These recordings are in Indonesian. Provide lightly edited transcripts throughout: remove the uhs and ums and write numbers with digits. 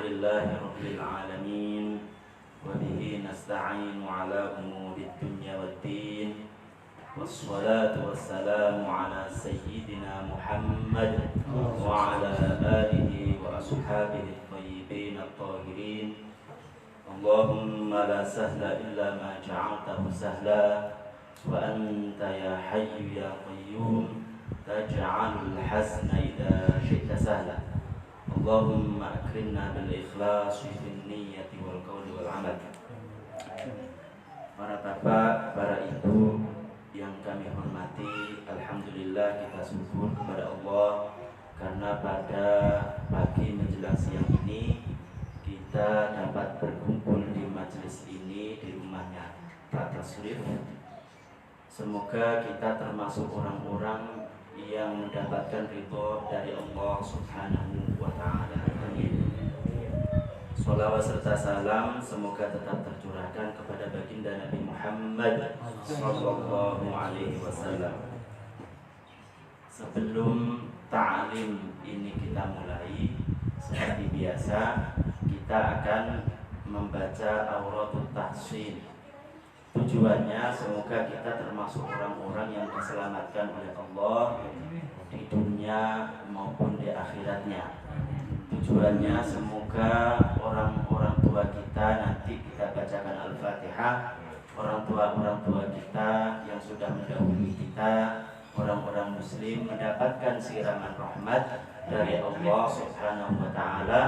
لله رب العالمين وبه نستعين على أمور الدنيا والدين والصلاة والسلام على سيدنا محمد وعلى آله وأصحابه الطيبين الطاهرين. اللهم لا سهل إلا ما جعلته سهلا وأنت يا حي يا قيوم تجعل الحزن إذا شئت سهلا. اللهم أكرمنا بالإخلاص في النية والقول والعمل. Para bapak, para ibu yang kami hormati, alhamdulillah kita syukur kepada Allah karena pada pagi menjelang siang ini kita dapat berkumpul di majelis ini di rumahnya Pak Tasrif. Semoga kita termasuk orang-orang yang mendapatkan ridho dari Allah Subhanahu wa Ta'ala. Amin. Sholawat serta salam semoga tetap tercurahkan kepada baginda Nabi Muhammad sallallahu alaihi wasallam. Sebelum ta'lim ini kita mulai, seperti biasa kita akan membaca Auratul Tahsin. Tujuannya semoga kita termasuk orang-orang yang diselamatkan oleh Allah di dunia maupun di akhiratnya. Tujuannya semoga orang-orang tua kita nanti kita bacakan Al-Fatihah, orang tua kita yang sudah mendahului kita, orang-orang muslim mendapatkan siraman rahmat dari Allah Subhanahu wa Ta'ala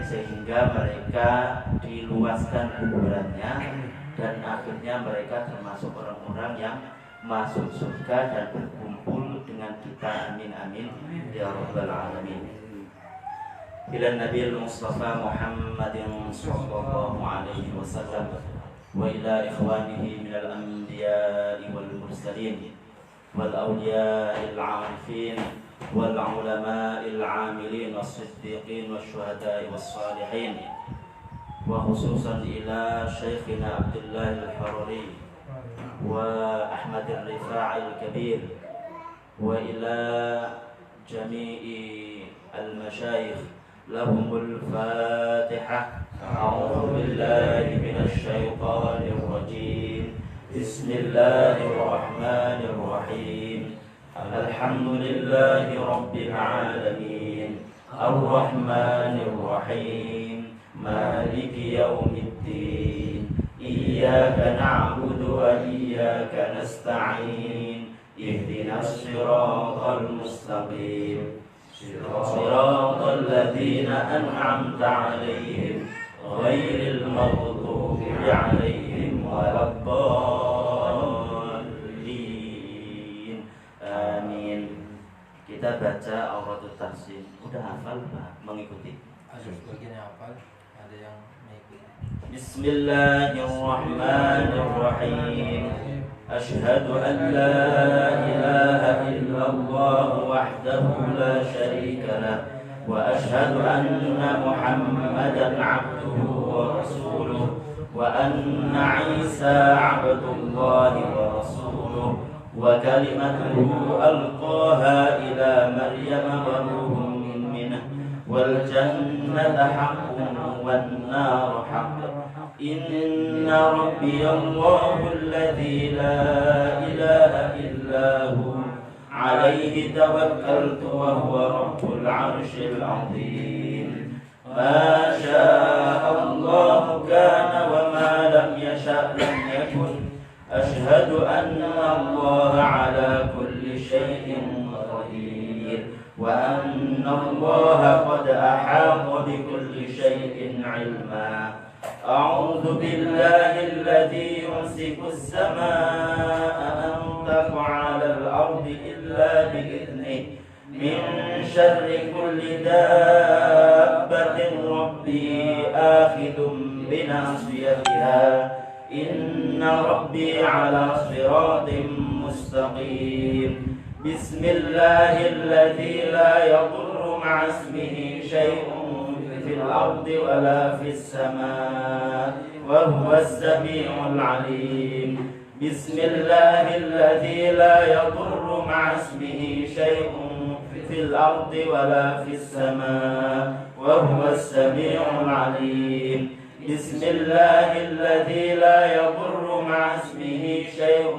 sehingga mereka diluaskan kuburannya dan akhirnya mereka termasuk orang-orang yang masuk surga dan berkumpul dengan kita. Amin amin ya rabbal alamin. Ila Nabi Mustafa Muhammadin sallallahu alaihi wasallam wa ila ikhwanihi minal anbiya'i wal mursalin wal awliya'il 'arifin wal 'ulama'il 'amilin was-siddiqin wasyuhada'i was-salihin wa khususan ila Syekhina Abdullah al-Harari wa Ahmad al-Rifa'i al-Kabir wa ila jami'i al-masyayikh lahumul Fatihah. A'udzu billahi minasy syaithanir rajim. Bismillahirrahmanirrahim. Alhamdulillahi rabbil alamin. Ar-rahmanir rahim. Maliki yaumiddin. Iyyaka na'budu wa iyyaka nasta'in. Ihdinas siratal mustaqim. صراط الذين أنعمت عليهم غير المغضوب عليهم ولا الضالين. Amin. Kita baca Auratul Tahsin. Udah hafal Pak? Mengikuti? Ada sebagian yang hafal, ada yang mengikuti. Bismillahirrahmanirrahim. أشهد أن لا إله إلا الله وحده لا شريك له وأشهد أن محمدا عبده ورسوله وأن عيسى عبد الله ورسوله وكلمته ألقاها إلى مريم وروح منه والجنة حق والنار حق إن ربي الله الذي لا إله إلا هو عليه توكلت وهو رب العرش العظيم. ما شاء الله كان وما لم يشأ لم يكن. أشهد أن الله على كل شيء قدير وأن الله قد أحاط بكل شيء علما. أعوذ بالله الذي يمسك السماء أن تقع على الأرض إلا بإذنه من شر كل دابة ربي آخذ بناصيتها إن ربي على صراط مستقيم. بسم الله الذي لا يضر مع اسمه شيء في الأرض ولا في السماء وهو السميع العليم. بسم الله الذي لا يضر مع اسمه شيء في الأرض ولا في السماء وهو السميع العليم. بسم الله الذي لا يضر مع اسمه شيء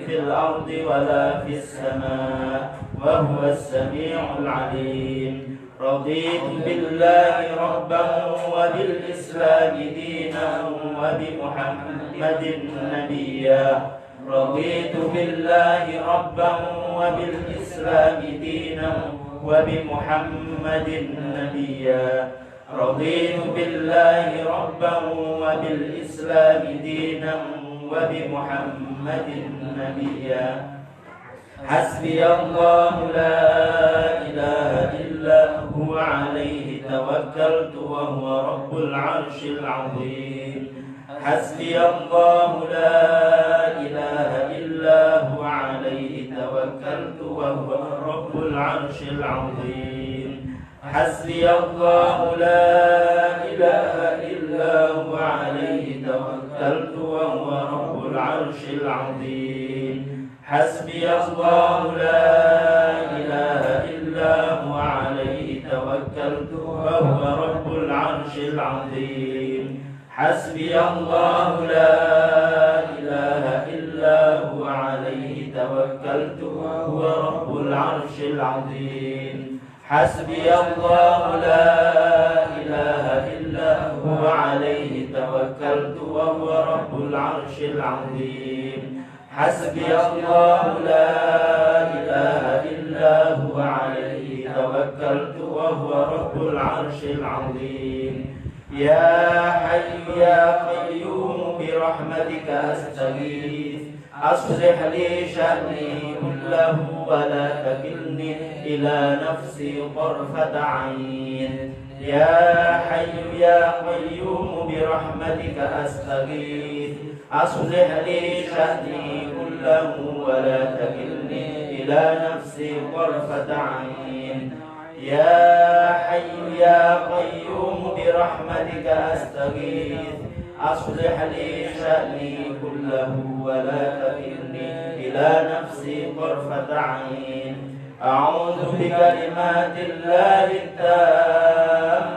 في الأرض ولا في السماء وهو السميع العليم. رضيت بالله ربا وبالإسلام دينا وبمحمد نبيا. رضيت بالله ربا وبالإسلام دينا وبمحمد نبيا. رضيت بالله ربا وبالإسلام دينا وبمحمد نبيا. حسبي الله لا إله إلا هو عليه توكلت وهو رب العرش العظيم. حسبي الله لا إله إلا هو عليه توكلت وهو رب العرش العظيم. حسبي الله لا إله إلا هو عليه توكلت وهو رب العرش العظيم. حسبي الله لا إله إلا هو عليه توكلت وهو رب العرش العظيم. حسبي الله لا إله إلا هو عليه توكلت وهو رب العرش العظيم. حسبي الله لا إله إلا هو عليه توكلت وهو رب العرش العظيم. حسبي الله لا إله إلا هو عليه توكلت وهو رب العرش العظيم. يا حي يا قيوم برحمتك أستغيث أصلح لي شأني كله ولا تكلني إلى نفسي طرفة عين. يا حي يا قيوم برحمتك أستغيث أصلح لي شأني كله ولا تكلني إلى نفسي طرفة عين. يا حي يا قيوم برحمتك أستغيث أصلح لي شأني كله ولا تكلني إلى نفسي طرفة عين. أعوذ بكلمات الله التامات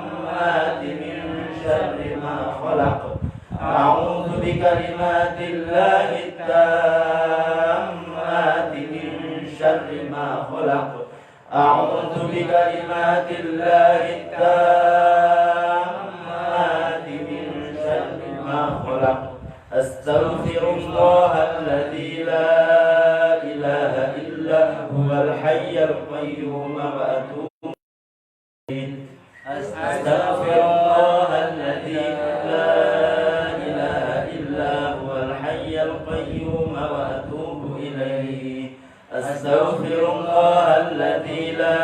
من شر ما خلق. أعوذ بكلمات الله التامات من شر ما خلق. أعوذ بكلمات الله التامات من شر ما خلق. أستغفر الله الذي لا إله إلا هو الحي القيوم وأتوب إليه. أستغفر الله الذي لا إله إلا هو الحي القيوم وأتوب إليه. أستغفر الله الذي لا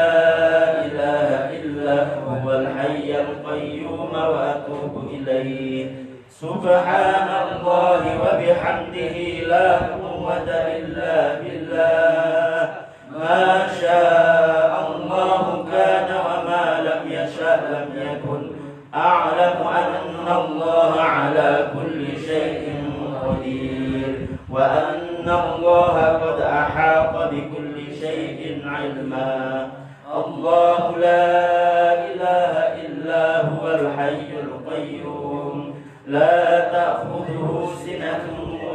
إله إلا هو الحي القيوم وأتوب إليه. سبحان الله وبحمده لا قوة إلا بالله. ما شاء الله كان وما لم يشاء لم يكن. أعلم أن الله على كل شيء قدير وأن الله قد أحاط بكل شيء علما. الله لا إله إلا هو الحي القيوم لا تأخذه سنة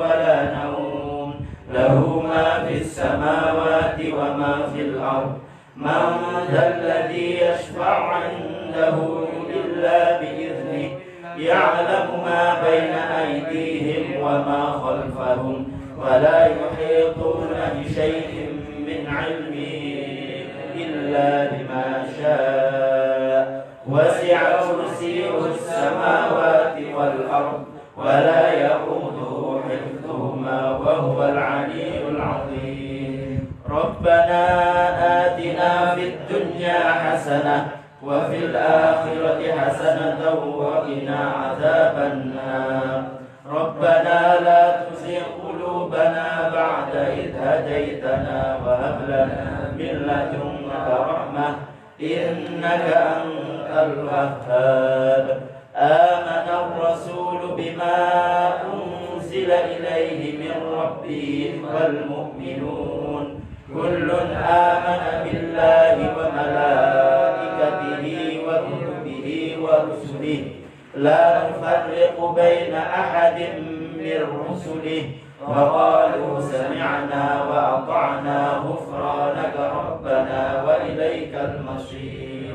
ولا نوم. له ما في السماوات وما في الأرض. من ذا الذي يشفع عنده إلا بإذنه. يعلم ما بين أيديهم وما خلفهم ولا يحيطون بشيء من علمه إلا بما شاء. وسع كرسيه السماوات والأرض ولا يؤوده حفظهما وهو العلي العظيم. ربنا آتنا في الدنيا حسنة وفي الآخرة حسنة وقنا عذاب النار. ربنا لا تزغ قلوبنا بعد إذ هديتنا وهب لنا من لدنك رحمة إنك أنت الوهاب. آمن الرسول بما أنزل إليه من ربه والمؤمنون كل آمن بالله وملائكته وكتبه ورسله لا نفرق بين أحد من رسله وقالوا سمعنا وأطعنا غفرانك ربنا وإليك المصير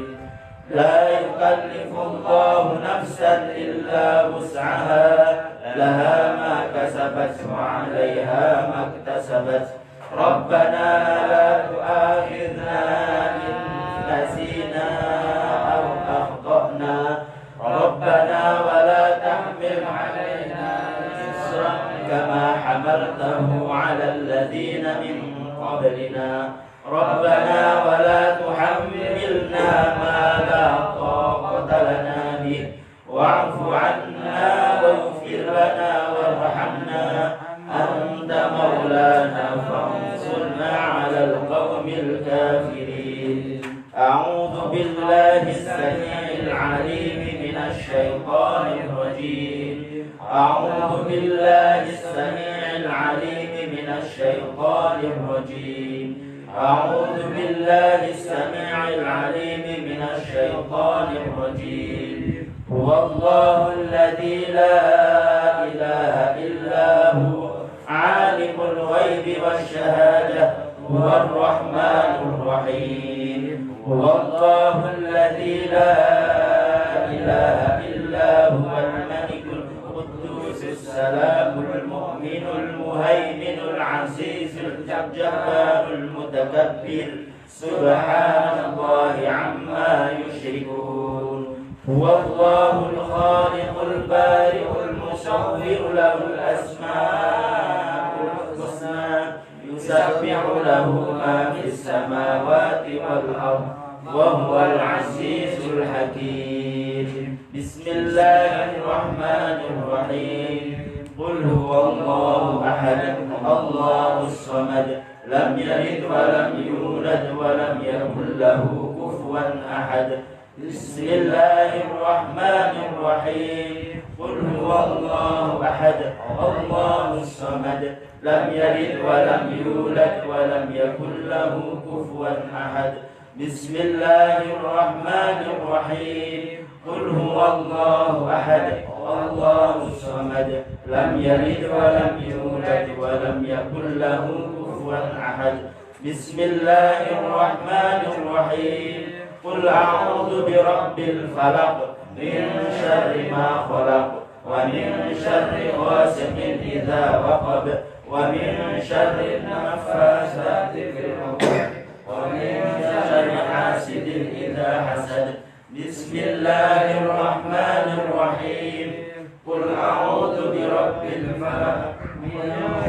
لا يكلف الله نفسا إلا وسعها لها ما كسبت وعليها ما اكتسبت ربنا لا تؤاخذنا إن نسينا أو أخطأنا ربنا ولا تحمل علينا إصرا كما حملته على الذين من قبلنا ربنا ولا تحملنا ما لا طاقة لنا به واعف عنا واغفر لنا وارحمنا أنت مولانا فانصرنا على القوم الكافرين أعوذ بالله السميع العليم من الشيطان الرجيم أعوذ بالله السميع العليم من الشيطان الرجيم أعوذ بالله السميع العليم من الشيطان الرجيم هو الله الذي لا إله إلا هو عالم الغيب والشهادة هو الرحمن الرحيم هو الله الذي لا إله إلا هو الملك القدوس السلام المؤمن المهيمن العزيز الجبار المتكبر سبحان الله عما يشركون هو الله الخالق البارئ المصور له الأسماء الحسنى يسبح له ما في السماوات والأرض وهو العزيز الحكيم بسم الله الرحمن الرحيم قل هو الله أحد الله الصمد لم يلد ولم يولد ولم يكن له كفوا أحد بسم الله الرحمن الرحيم قل هو الله أحد الله الصمد لم يلد ولم يولد ولم يكن له كفوا أحد بسم الله الرحمن الرحيم قل هو الله أحد الله الصمد لم يلد ولم يولد ولم يكن له كفوا أحد بسم الله الرحمن الرحيم قل أعوذ برب الفلق من شر ما خلق ومن شر غاسق إذا وقب ومن شر النفاثات في العقد ومن شر حاسد إذا حسد بسم الله الرحمن الرحيم قل أعوذ برب الفلق من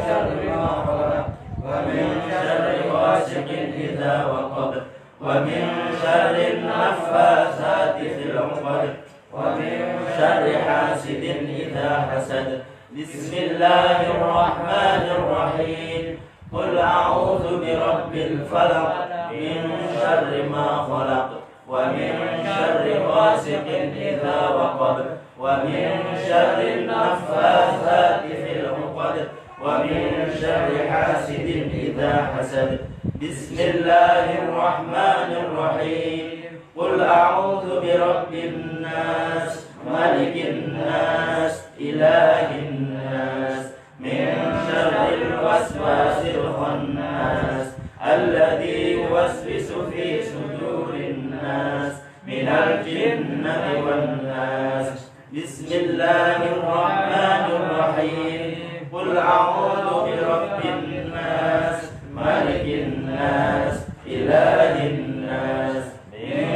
شر ما خلق ومن شر غاسق إذا وقب ومن شر النفاثات في العقد ومن شر حاسد إذا حسد بسم الله الرحمن الرحيم قل أعوذ برب الفلق من شر ما خلق ومن شر غاسق إذا وقب ومن شر النفاثات في العقد ومن شر حاسد إذا حسد بسم الله الرحمن الرحيم قل أعوذ برب الناس ملك الناس إله الناس من شر الوسواس الخناس الذي يوسوس في صدور الناس من الجنة والناس بسم الله الرحمن الرحيم قل أعوذ برب الناس ملك الناس إله الناس من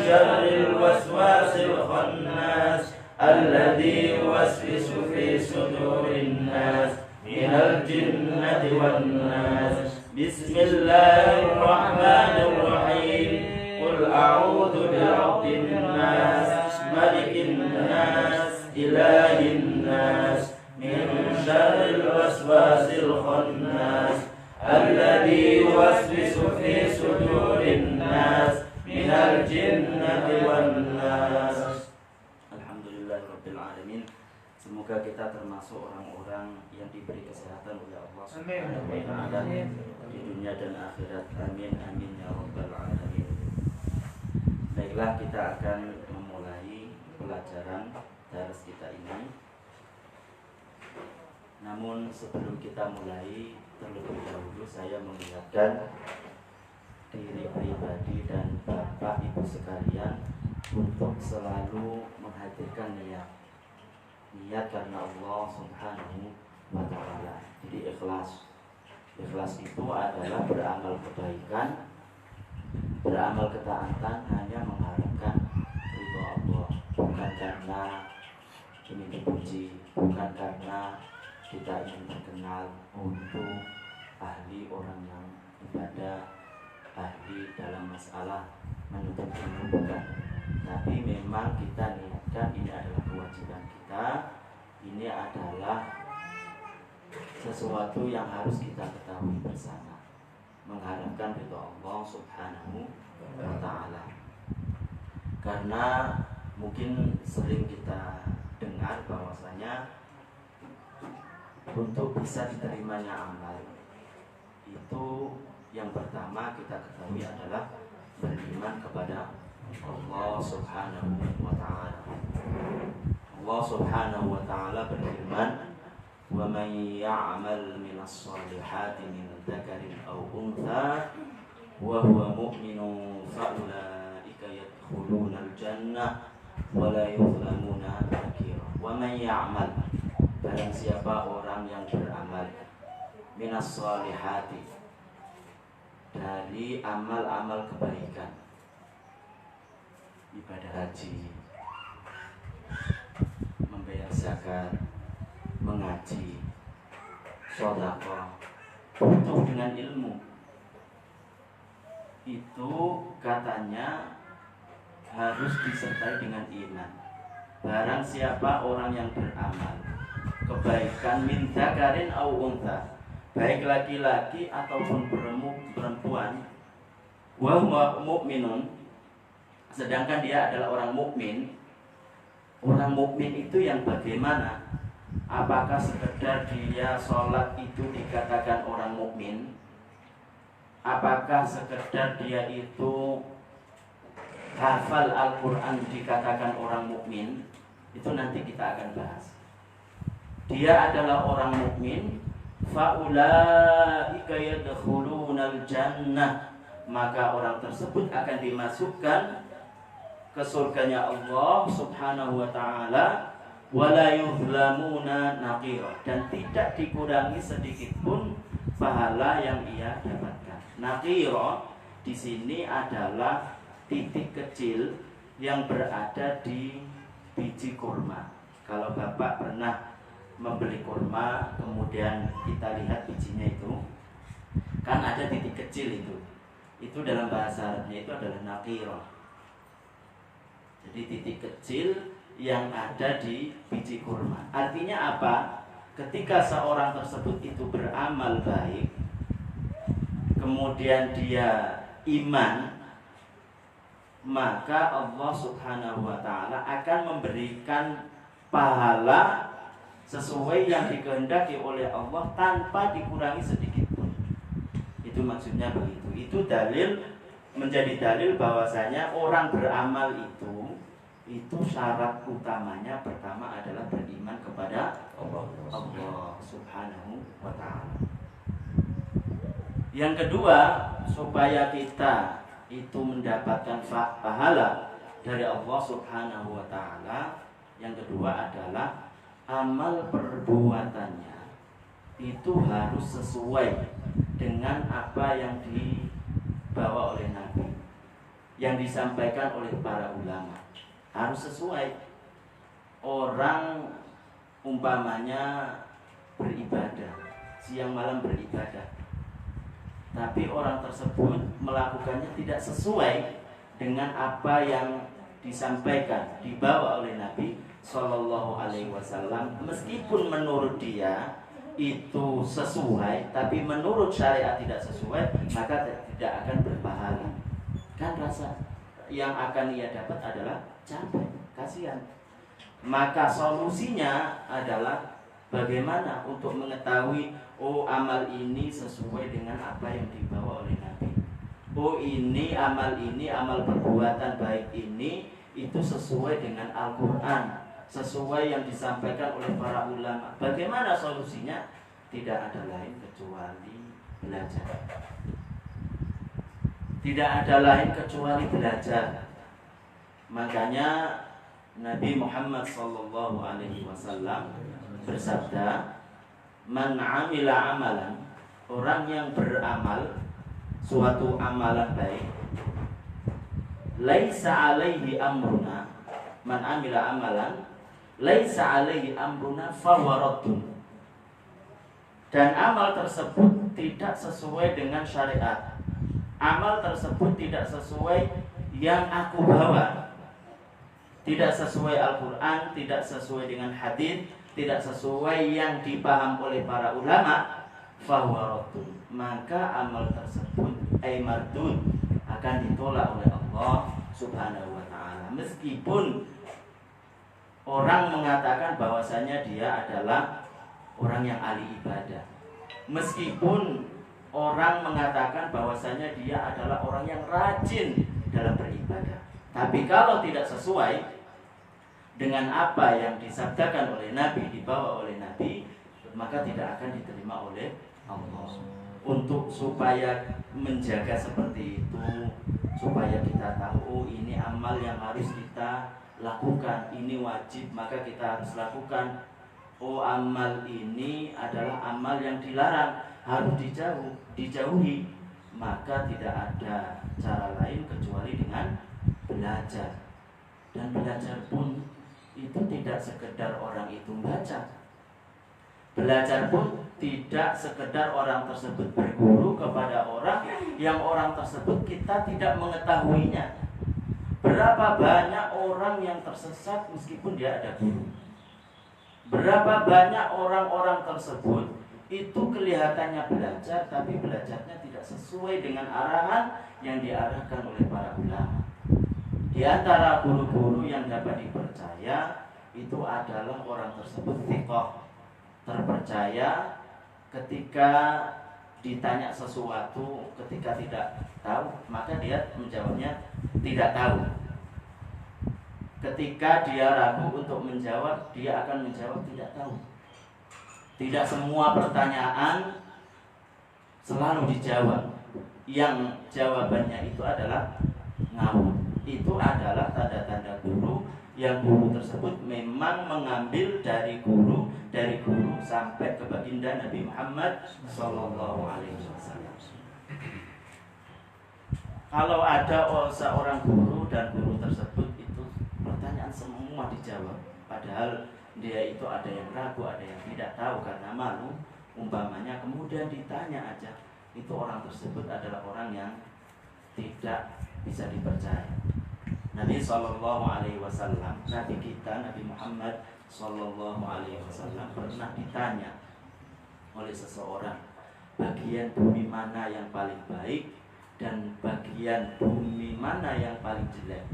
شر الوسواس الخناس الذي يوسوس في صدور الناس من الجنة والناس بسم الله الرحمن الرحيم قل أعوذ برب الناس ملك الناس إله الناس من شر الوسواس الخناس الذي يوسوس في صدور الناس من الجنة والناس. Alhamdulillahirrabbilalamin. Semoga kita termasuk orang-orang yang diberi kesehatan oleh Allah Subhanahu wa ta'ala di dunia dan akhirat. Amin amin ya rabbal alamin. Baiklah, kita akan memulai pelajaran daras kita ini. Namun sebelum kita mulai, terlebih dahulu saya mengingatkan diri pribadi dan Bapak Ibu sekalian untuk selalu menghadirkan niat karena Allah Subhanahu wa Ta'ala. Jadi ikhlas itu adalah beramal kebaikan, beramal ketaatan hanya mengharapkan ridho Allah, bukan karena ingin dipuji, bukan karena kita ingin terkenal untuk ahli orang yang ibadah, ahli dalam masalah menuntut ilmu, bukan. Tapi memang kita niatkan ini adalah kewajiban kita, ini adalah sesuatu yang harus kita ketahui bersama, mengharapkan ridho Allah Subhanahu wa Ta'ala. Karena mungkin sering kita dengar bahwasanya untuk bisa diterimanya amal itu yang pertama kita ketahui adalah beriman kepada Allah Subhanahu wa Ta'ala. Allah Subhanahu wa Ta'ala berfirman, "Wa man ya'mal minas solihati min dzakarin aw untha wa huwa mu'minun fa ulaika yadkhuluna al-jannah wa la yuzlamuna nakira." Wa man ya'mal, barang siapa orang yang beramal minas solihati, dari amal-amal kebaikan, ibadah haji, membayar zakat, mengaji, sedekah, butuh dengan ilmu, itu katanya harus disertai dengan iman. Barang siapa orang yang beramal kebaikan min dzakarin au untha, baik laki-laki ataupun perempuan, wa huwa mu'minun, sedangkan dia adalah orang mukmin. Orang mukmin itu yang bagaimana? Apakah sekedar dia sholat itu dikatakan orang mukmin? Apakah sekedar dia itu hafal Al-Quran dikatakan orang mukmin? Itu nanti kita akan bahas. Dia adalah orang mukmin, faulaika yadkhulunal jannah, maka orang tersebut akan dimasukkan ke surganya Allah Subhanahu wa Ta'ala, wala yuzlamuna naqira, dan tidak dikurangi sedikit pun pahala yang ia dapatkan. Naqira di sini adalah titik kecil yang berada di biji kurma. Kalau Bapak pernah membeli kurma, kemudian kita lihat bijinya itu, kan ada titik kecil itu dalam bahasa Arabnya itu adalah naqira. Jadi titik kecil yang ada di biji kurma. Artinya apa? Ketika seorang tersebut itu beramal baik, kemudian dia iman, maka Allah Subhanahu wa Ta'ala akan memberikan pahala sesuai yang dikehendaki oleh Allah tanpa dikurangi sedikit pun. Itu maksudnya begitu. Itu dalil, menjadi dalil bahwasanya orang beramal itu syarat utamanya pertama adalah beriman kepada Allah Subhanahu wa Ta'ala. Yang kedua, supaya kita itu mendapatkan pahala dari Allah Subhanahu wa Ta'ala, yang kedua adalah amal perbuatannya itu harus sesuai dengan apa yang dibawa oleh Nabi, yang disampaikan oleh para ulama. Harus sesuai. Orang umpamanya beribadah, siang malam beribadah, tapi orang tersebut melakukannya tidak sesuai dengan apa yang disampaikan, dibawa oleh Nabi Sallallahu Alaihi Wasallam, meskipun menurut dia itu sesuai, tapi menurut syariat tidak sesuai, maka tidak akan berpahala. Kan rasa yang akan ia dapat adalah capek, kasihan. Maka solusinya adalah bagaimana untuk mengetahui, oh amal ini sesuai dengan apa yang dibawa oleh Nabi. Oh ini amal perbuatan baik ini itu sesuai dengan Al-Quran, sesuai yang disampaikan oleh para ulama. Bagaimana solusinya? Tidak ada lain kecuali belajar. Tidak ada lain kecuali belajar. Makanya Nabi Muhammad SAW bersabda, "Man amila amalan," orang yang beramal suatu amalan baik, "laisa alaihi amruna," man amila amalan "laisa alaihi amruna fawaradun," dan amal tersebut tidak sesuai dengan syariat, amal tersebut tidak sesuai yang aku bawa, tidak sesuai Al-Quran, tidak sesuai dengan hadis, tidak sesuai yang dipaham oleh para ulama, fawaradun, maka amal tersebut mardud, akan ditolak oleh Allah Subhanahu wa ta'ala. Meskipun orang mengatakan bahwasanya dia adalah orang yang ahli ibadah, meskipun orang mengatakan bahwasanya dia adalah orang yang rajin dalam beribadah, tapi kalau tidak sesuai dengan apa yang disabdakan oleh Nabi, dibawa oleh Nabi, maka tidak akan diterima oleh Allah. Untuk supaya menjaga seperti itu, supaya kita tahu ini amal yang harus kita lakukan, ini wajib, maka kita harus lakukan. Oh, amal ini adalah amal yang dilarang, harus dijauhi. Maka tidak ada cara lain kecuali dengan belajar. Dan belajar pun itu tidak sekedar orang itu baca. Belajar pun tidak sekedar orang tersebut berguru kepada orang yang orang tersebut kita tidak mengetahuinya. Berapa banyak orang yang tersesat meskipun dia ada guru. Berapa banyak orang-orang tersebut itu kelihatannya belajar, tapi belajarnya tidak sesuai dengan arahan yang diarahkan oleh para ulama. Di antara guru-guru yang dapat dipercaya itu adalah orang tersebut thiqah, terpercaya. Ketika ditanya sesuatu, ketika tidak tahu, maka dia menjawabnya tidak tahu. Ketika dia ragu untuk menjawab, dia akan menjawab tidak tahu. Tidak semua pertanyaan selalu dijawab. Yang jawabannya itu adalah ngawur. Itu adalah tanda-tanda guru, yang guru tersebut memang mengambil dari guru sampai ke baginda Nabi Muhammad SAW. Kalau ada seorang guru dan guru tersebut itu pertanyaan semua dijawab, padahal dia itu ada yang ragu, ada yang tidak tahu karena malu, umpamanya, kemudian ditanya aja, itu orang tersebut adalah orang yang tidak bisa dipercaya. Nabi SAW, Nabi kita, Nabi Muhammad SAW pernah ditanya oleh seseorang, bagian bumi mana yang paling baik dan bagian bumi mana yang paling jelek.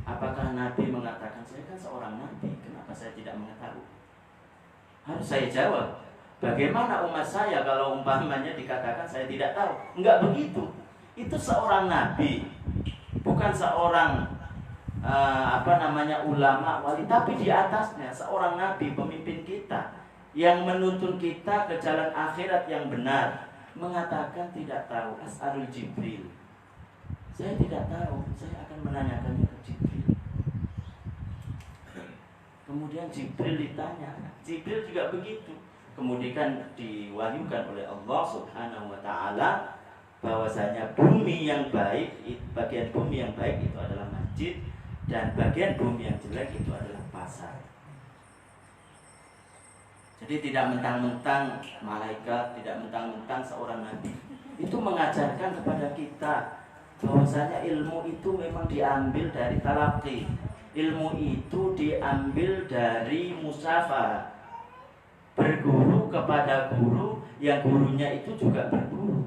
Apakah Nabi mengatakan, saya kan seorang Nabi, kenapa saya tidak mengetahui? Harus saya jawab, bagaimana umat saya kalau umpamanya dikatakan saya tidak tahu? Enggak begitu. Itu seorang Nabi, bukan seorang ulama wali, tapi di atasnya seorang Nabi, pemimpin kita yang menuntun kita ke jalan akhirat yang benar, mengatakan tidak tahu. As'alul Jibril, saya tidak tahu, saya akan menanyakannya ke Jibril. Kemudian Jibril ditanya, Jibril juga begitu. Kemudian diwahyukan oleh Allah Subhanahu wa ta'ala bahwasanya bumi yang baik, bagian bumi yang baik itu adalah masjid, dan bagian bumi yang jelek itu adalah pasar. Jadi tidak mentang-mentang malaikat, tidak mentang-mentang seorang nabi. Itu mengajarkan kepada kita bahwasanya ilmu itu memang diambil dari talaqi. Ilmu itu diambil dari musafahat. Berguru kepada guru yang gurunya itu juga berguru.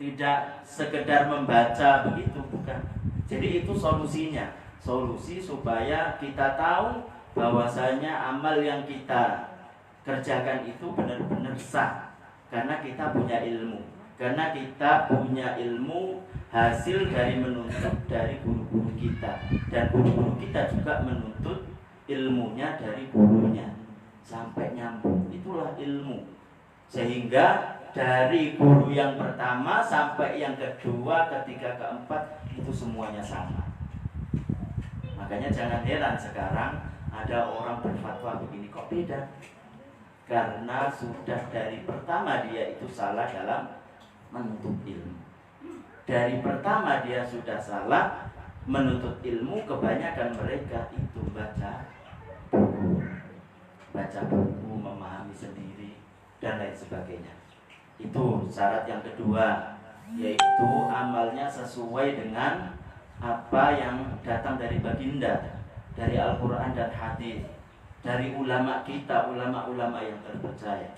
Tidak sekedar membaca begitu, bukan. Jadi itu solusinya. Solusi supaya kita tahu bahwasanya amal yang kita kerjakan itu benar-benar sah, karena kita punya ilmu. Karena kita punya ilmu hasil dari menuntut dari guru-guru kita, dan guru-guru kita juga menuntut ilmunya dari gurunya sampai nyambung. Itulah ilmu. Sehingga dari guru yang pertama sampai yang kedua, ketiga, keempat itu semuanya sama. Makanya jangan heran sekarang ada orang berfatwa begini, kok beda? Karena sudah dari pertama dia itu salah dalam menuntut ilmu. Dari pertama dia sudah salah menuntut ilmu. Kebanyakan mereka itu baca buku, memahami sendiri dan lain sebagainya. Itu syarat yang kedua, yaitu amalnya sesuai dengan apa yang datang dari baginda, dari Al-Quran dan hadis, dari ulama kita, ulama-ulama yang terpercaya,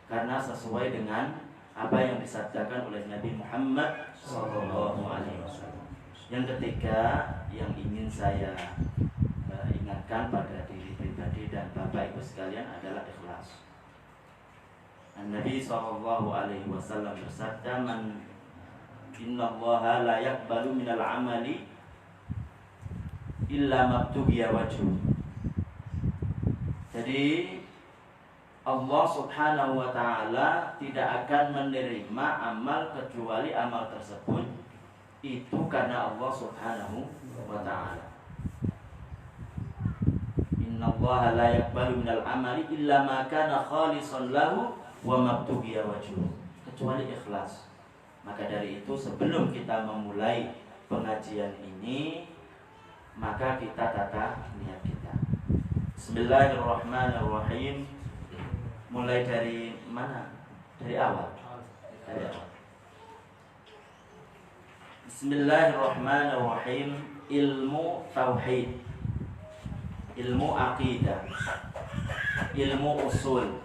karena sesuai dengan apa yang disabdakan oleh Nabi Muhammad SAW. Yang ketiga yang ingin saya ingatkan pada diri pribadi dan Bapak Ibu sekalian adalah ikhlas. Nabi SAW bersabda, "Man innallaha la yaqbalu minal amali illa mabtughiya wajhu." Jadi Allah Subhanahu wa ta'ala tidak akan menerima amal kecuali amal tersebut itu karena Allah Subhanahu wa ta'ala. Innallaha la yaqbalu minal amali illa ma kana khalisan lahu wa mabtughiya wajhu, kecuali ikhlas. Maka dari itu sebelum kita memulai pengajian ini, maka kita tata niat kita. Bismillahirrahmanirrahim. Mulai dari mana? Dari awal. Dari awal. Bismillahirrahmanirrahim. Ilmu tauhid, ilmu akidah, ilmu usul,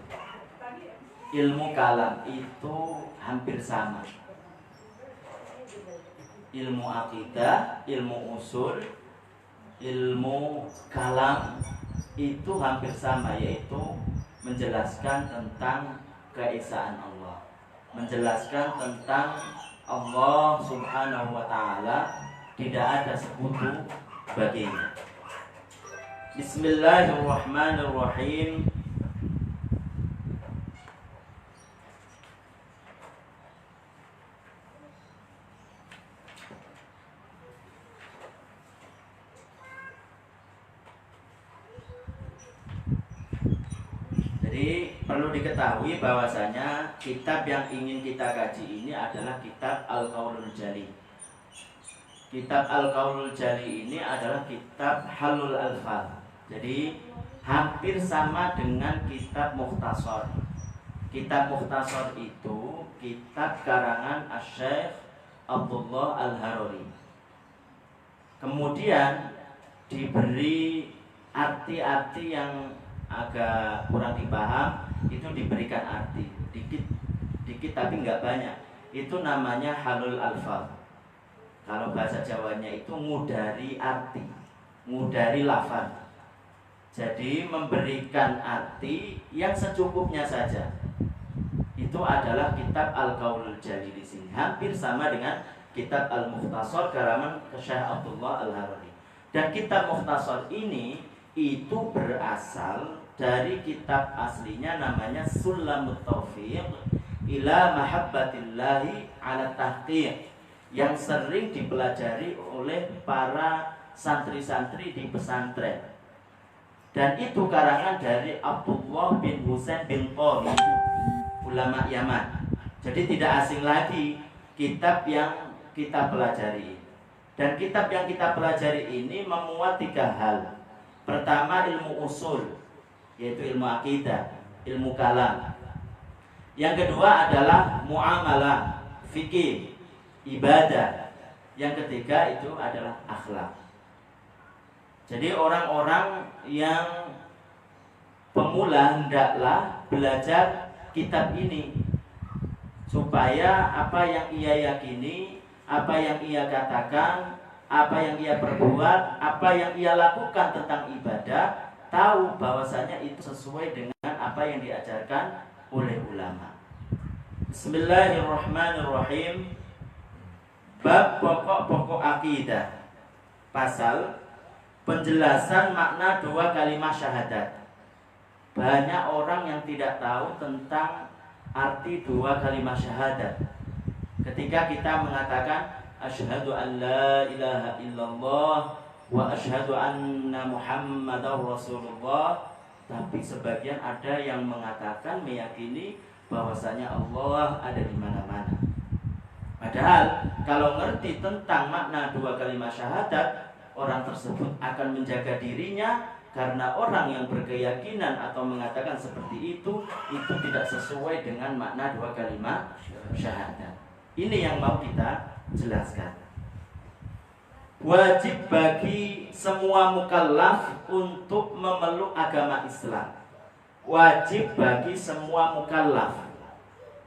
ilmu kalam itu hampir sama. Ilmu akidah, ilmu usul, ilmu kalam itu hampir sama, yaitu menjelaskan tentang keesaan Allah, menjelaskan tentang Allah Subhanahu wa ta'ala, tidak ada sekutu baginya. Bismillahirrahmanirrahim. Jadi perlu diketahui bahwasanya kitab yang ingin kita kaji ini adalah kitab Al-Qaulul Jali. Kitab Al-Qaulul Jali ini adalah kitab Halul Alfaz. Jadi hampir sama dengan kitab Mukhtasar. Kitab Mukhtasar itu kitab karangan Asy-Syaikh Abdullah Al-Haruri. Kemudian diberi arti-arti yang agak kurang dipaham, itu diberikan arti dikit tapi nggak banyak. Itu namanya halul alfaz. Kalau bahasa Jawanya itu ngudari arti, ngudari lafaz. Jadi memberikan arti yang secukupnya saja. Itu adalah kitab Al-Qaulul Jali di sini. Hampir sama dengan kitab Al-Mukhtasar karangan Syekh Abdullah Al-Haruri. Dan kitab Mukhtasar ini itu berasal dari kitab aslinya namanya Sulamut Taufiq ila Mahabbatillahi ala Tahqiq, yang sering dipelajari oleh para santri-santri di pesantren. Dan itu karangan dari Abdullah bin Husain bin Qori, ulama Yaman. Jadi tidak asing lagi kitab yang kita pelajari. Dan kitab yang kita pelajari ini memuat 3 hal. Pertama, ilmu usul, yaitu ilmu akidah, ilmu kalam. Yang kedua adalah muamalah, fikih, ibadah. Yang ketiga itu adalah akhlak. Jadi orang-orang yang pemula hendaklah belajar kitab ini, supaya apa yang ia yakini, apa yang ia katakan, apa yang ia perbuat, apa yang ia lakukan tentang ibadah, tahu bahwasanya itu sesuai dengan apa yang diajarkan oleh ulama. Bismillahirrahmanirrahim. Bab pokok-pokok akidah. Pasal penjelasan makna dua kalimat syahadat. Banyak orang yang tidak tahu tentang arti dua kalimat syahadat. Ketika kita mengatakan asyhadu an la ilaha illallah wa asyhadu anna muhammadar rasulullah, tapi sebagian ada yang mengatakan meyakini bahwasanya Allah ada di mana-mana. Padahal kalau ngerti tentang makna dua kalimat syahadat, orang tersebut akan menjaga dirinya, karena orang yang berkeyakinan atau mengatakan seperti itu tidak sesuai dengan makna dua kalimat syahadat. Ini yang mau kita jelaskan. Wajib bagi semua mukallaf untuk memeluk agama Islam. Wajib bagi semua mukallaf.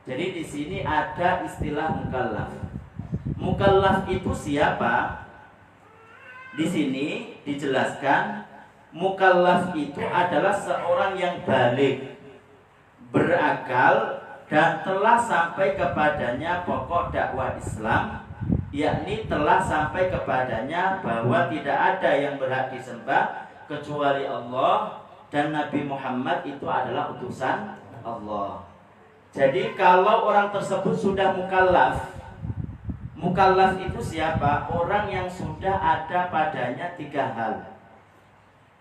Jadi di sini ada istilah mukallaf. Mukallaf itu siapa? Di sini dijelaskan mukallaf itu adalah seorang yang baligh, berakal, dan telah sampai kepadanya pokok dakwah Islam, yakni telah sampai kepadanya bahwa tidak ada yang berhak disembah kecuali Allah dan Nabi Muhammad itu adalah utusan Allah. Jadi kalau orang tersebut sudah mukallaf, mukallaf itu siapa? Orang yang sudah ada padanya tiga hal.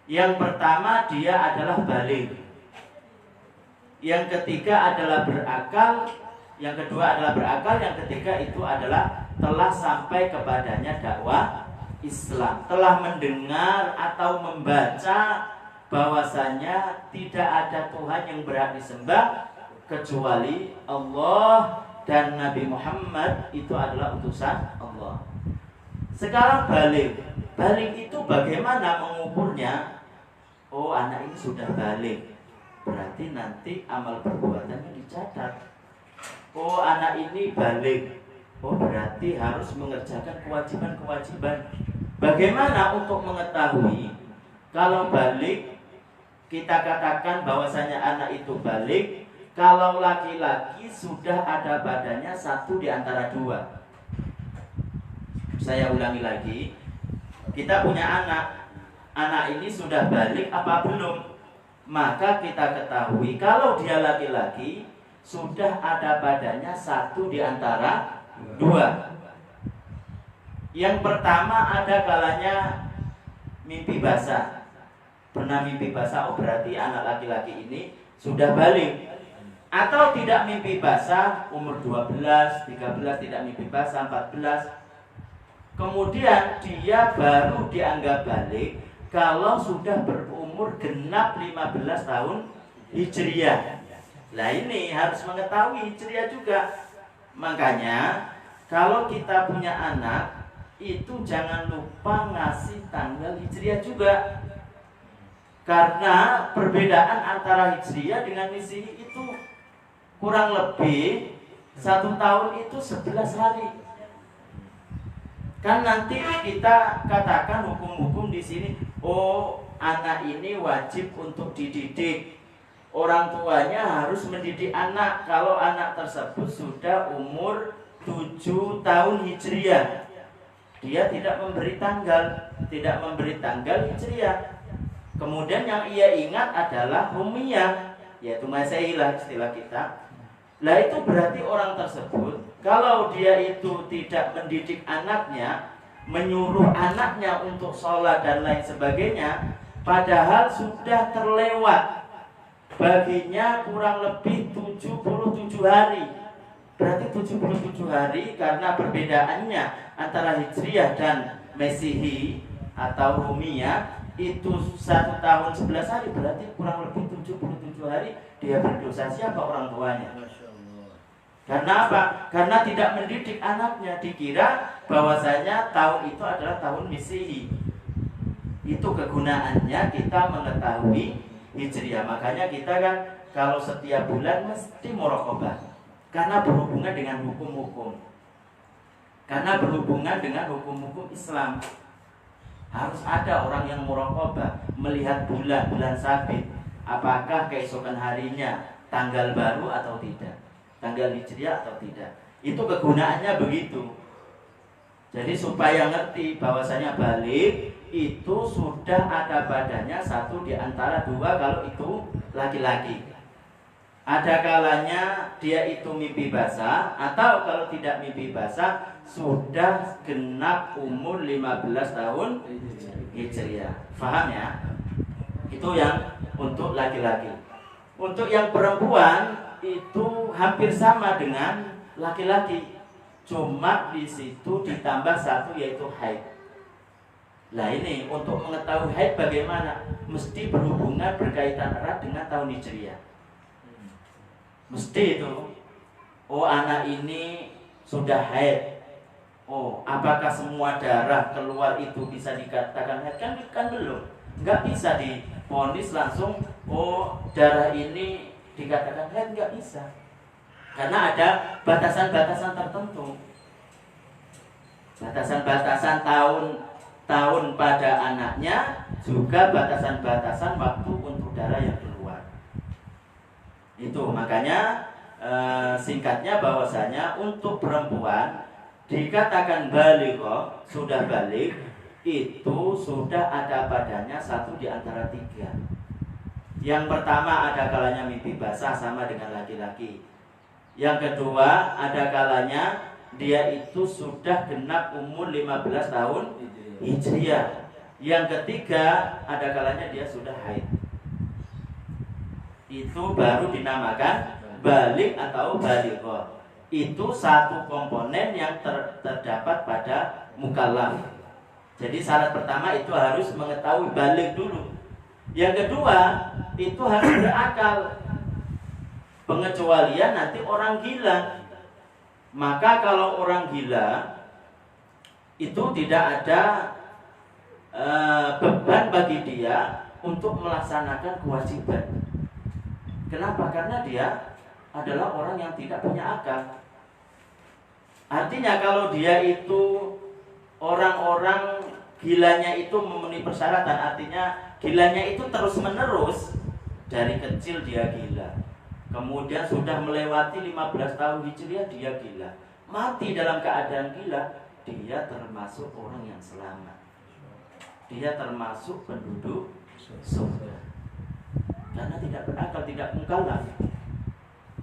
Yang pertama, dia adalah baligh. Yang ketiga adalah berakal. Yang kedua adalah berakal. Yang ketiga itu adalah telah sampai kepadanya dakwah Islam, telah mendengar atau membaca bahwasanya tidak ada Tuhan yang berhak disembah kecuali Allah dan Nabi Muhammad itu adalah utusan Allah. Sekarang baligh. Baligh itu bagaimana mengukurnya? Oh, anak ini sudah baligh, berarti nanti amal perbuatannya dicatat. Oh, anak ini baligh, oh berarti harus mengerjakan kewajiban-kewajiban. Bagaimana untuk mengetahui kalau baligh? Kita katakan bahwasanya anak itu baligh kalau laki-laki sudah ada badannya satu di antara dua. Saya ulangi lagi. Kita punya anak ini sudah baligh apa belum? Maka kita ketahui kalau dia laki-laki sudah ada badannya satu di antara dua. Yang pertama ada kalanya mimpi basah. Pernah mimpi basah, oh berarti anak laki-laki ini sudah baligh. Atau tidak mimpi basah, umur 12, 13 tidak mimpi basah, 14. Kemudian dia baru dianggap baligh kalau sudah berumur genap 15 tahun Hijriah. Nah ini harus mengetahui Hijriah juga. Makanya kalau kita punya anak, itu jangan lupa ngasih tanggal Hijriah juga. Karena perbedaan antara Hijriah dengan Misihi itu kurang lebih 1 tahun itu 11 hari. Kan nanti kita katakan hukum-hukum di sini. Oh, anak ini wajib untuk dididik. Orang tuanya harus mendidik anak kalau anak tersebut sudah umur 7 tahun Hijriah. Dia tidak memberi tanggal Hijriah. Kemudian yang ia ingat adalah Rumiyah, yaitu Masehi lah istilah kita. Lah itu berarti orang tersebut kalau dia itu tidak mendidik anaknya, menyuruh anaknya untuk sholat dan lain sebagainya, padahal sudah terlewat baginya kurang lebih 77 hari. Berarti 77 hari karena perbedaannya antara Hijriah dan Mesihi atau Rumiyah itu 1 tahun 11 hari, berarti kurang lebih 77 hari dia berdosa. Siapa orang tuanya? Karena apa? Karena tidak mendidik anaknya. Dikira bahwasanya tahun itu adalah tahun Misihi. Itu kegunaannya kita mengetahui Hijriah. Makanya kita kan kalau setiap bulan mesti muraqabah. Karena berhubungan dengan hukum-hukum. Karena berhubungan dengan hukum-hukum Islam. Harus ada orang yang muraqabah, melihat bulan sabit, apakah keesokan harinya tanggal baru atau tidak, tanggal Hijriah atau tidak. Itu kegunaannya begitu. Jadi supaya ngerti bahwasanya balik itu sudah ada badannya satu di antara dua kalau itu laki-laki. Ada kalanya dia itu mimpi basah, atau kalau tidak mimpi basah sudah genap umur 15 tahun Hijriah. Faham ya? Itu yang untuk laki-laki. Untuk yang perempuan itu hampir sama dengan laki-laki. Cuma di situ ditambah satu yaitu haid. Nah ini untuk mengetahui haid bagaimana? Mesti berhubungan berkaitan erat dengan tahun Hijriah. Mesti itu. Oh anak ini sudah haid. Oh apakah semua darah keluar itu bisa dikatakan haid? Kan belum. Nggak bisa divonis langsung. Oh darah ini dikatakan haid, nggak bisa. Karena ada batasan-batasan tertentu. Batasan-batasan tahun pada anaknya, juga batasan-batasan waktu untuk darah yang keluar. Itu makanya singkatnya bahwasanya untuk perempuan dikatakan baligh, sudah balik, itu sudah ada padanya satu di antara tiga. Yang pertama ada kalanya mimpi basah sama dengan laki-laki. Yang kedua ada kalanya dia itu sudah genap umur 15 tahun Hijriah. Yang ketiga ada kalanya dia sudah haid. Itu baru dinamakan balik atau balighah. Itu satu komponen yang terdapat pada mukallaf. Jadi syarat pertama itu harus mengetahui balik dulu. Yang kedua itu harus berakal. Pengecualian nanti orang gila. Maka kalau orang gila itu tidak ada beban bagi dia untuk melaksanakan kewajiban. Kenapa? Karena dia adalah orang yang tidak punya akal. Artinya kalau dia itu orang-orang gilanya itu memenuhi persyaratan, artinya gilanya itu terus menerus. Dari kecil dia gila, kemudian sudah melewati 15 tahun Hijriah dia gila, mati dalam keadaan gila, dia termasuk orang yang selamat. Dia termasuk penduduk surga. Karena tidak berakal, tidak mukallaf.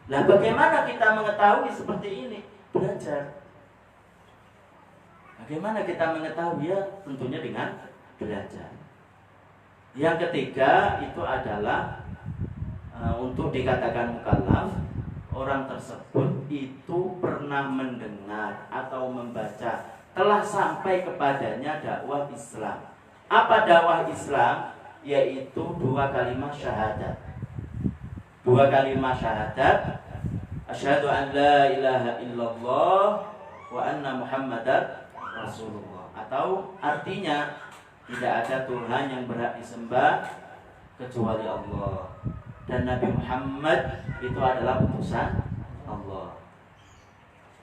Nah, bagaimana kita mengetahui seperti ini? Belajar. Bagaimana kita mengetahui? Ya, tentunya dengan belajar. Yang ketiga itu adalah untuk dikatakan mukallaf, orang tersebut itu pernah mendengar atau membaca, telah sampai kepadanya dakwah Islam. Apa dakwah Islam? Yaitu 2 kalimat syahadat. 2 kalimat syahadat. Asyhadu an la ilaha illallah wa anna Muhammadar Rasulullah. Atau artinya tidak ada Tuhan yang berhak disembah kecuali Allah, dan Nabi Muhammad itu adalah utusan Allah.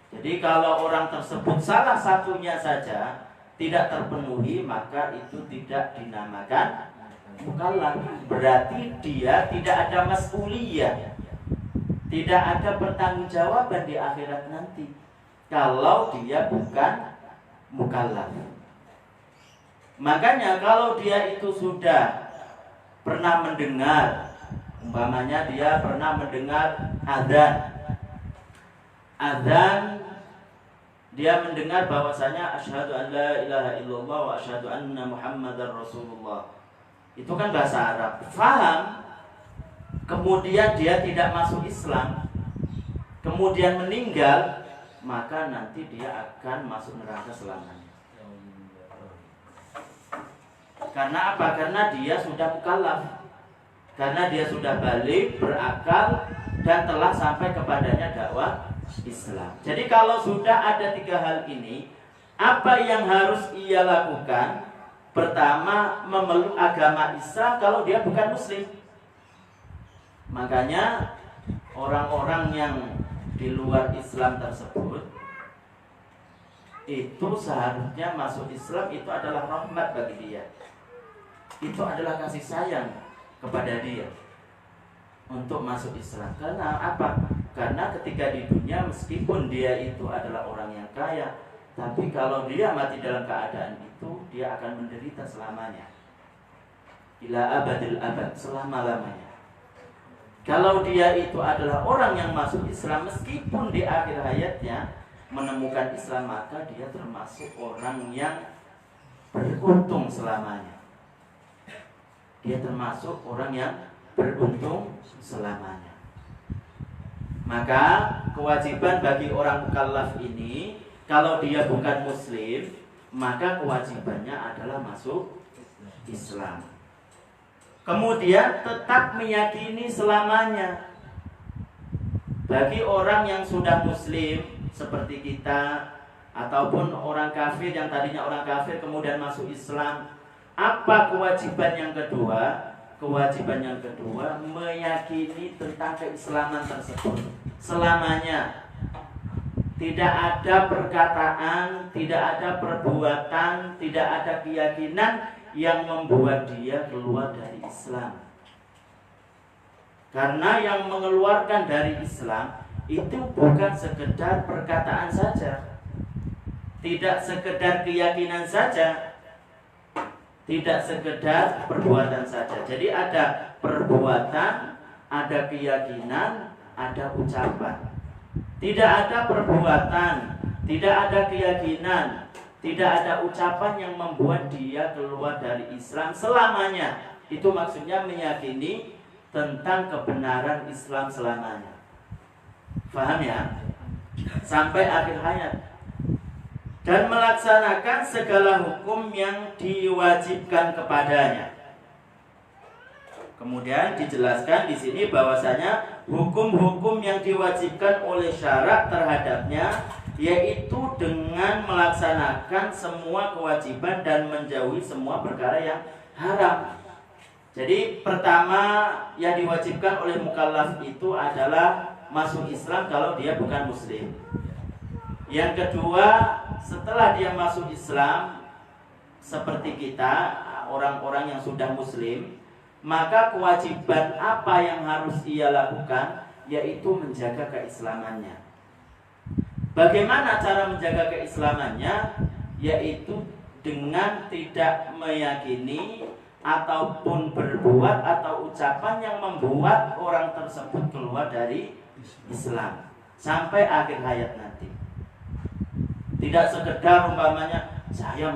Jadi kalau orang tersebut salah satunya saja tidak terpenuhi, maka itu tidak dinamakan mukallaf. Berarti dia tidak ada mas'uliyah, tidak ada pertanggungjawaban di akhirat nanti kalau dia bukan mukallaf. Makanya kalau dia itu sudah pernah mendengar, umpamanya dia pernah mendengar azan, dia mendengar bahwasanya asyhadu an la ilaha illallah wa asyhadu anna Muhammadar Rasulullah. Itu kan bahasa Arab. Faham? Kemudian dia tidak masuk Islam, kemudian meninggal, maka nanti dia akan masuk neraka selamanya. Karena apa? Karena dia sudah mukallaf. Karena dia sudah balik, berakal, dan telah sampai kepadanya dakwah Islam. Jadi kalau sudah ada 3 hal ini, apa yang harus ia lakukan? Pertama, memeluk agama Islam kalau dia bukan muslim. Makanya orang-orang yang di luar Islam tersebut itu seharusnya masuk Islam itu adalah rahmat bagi dia. Itu adalah kasih sayang kepada dia untuk masuk Islam. Karena apa? Karena ketika di dunia meskipun dia itu adalah orang yang kaya, Tapi kalau dia mati dalam keadaan itu, dia akan menderita selamanya. Ila abadil abad, selama-lamanya. Kalau dia itu adalah orang yang masuk Islam, meskipun di akhir hayatnya menemukan Islam, maka dia termasuk orang yang beruntung selamanya. Dia termasuk orang yang beruntung selamanya. Maka kewajiban bagi orang mukallaf ini, kalau dia bukan muslim, maka kewajibannya adalah masuk Islam. Kemudian tetap meyakini selamanya. Bagi orang yang sudah muslim seperti kita, ataupun orang kafir yang tadinya orang kafir kemudian masuk Islam, apa kewajiban yang kedua? Kewajiban yang kedua, meyakini tentang keislaman tersebut selamanya. Tidak ada perkataan, tidak ada perbuatan, tidak ada keyakinan yang membuat dia keluar dari Islam. Karena yang mengeluarkan dari Islam itu bukan sekedar perkataan saja, tidak sekedar keyakinan saja, tidak sekedar perbuatan saja. Jadi ada perbuatan, ada keyakinan, ada ucapan. Tidak ada perbuatan, tidak ada keyakinan, tidak ada ucapan yang membuat dia keluar dari Islam selamanya. Itu maksudnya meyakini tentang kebenaran Islam selamanya. Faham ya? Sampai akhir hayat. Dan melaksanakan segala hukum yang diwajibkan kepadanya. Kemudian dijelaskan di sini bahwasanya hukum-hukum yang diwajibkan oleh syarak terhadapnya, yaitu dengan melaksanakan semua kewajiban dan menjauhi semua perkara yang haram. Jadi pertama yang diwajibkan oleh mukallaf itu adalah masuk Islam kalau dia bukan muslim. Yang kedua, setelah dia masuk Islam seperti kita, orang-orang yang sudah muslim, maka kewajiban apa yang harus ia lakukan, yaitu menjaga keislamannya. Bagaimana cara menjaga keislamannya? Yaitu dengan tidak meyakini ataupun berbuat atau ucapan yang membuat orang tersebut keluar dari Islam sampai akhir hayat nanti. Tidak sekedar umpamanya saya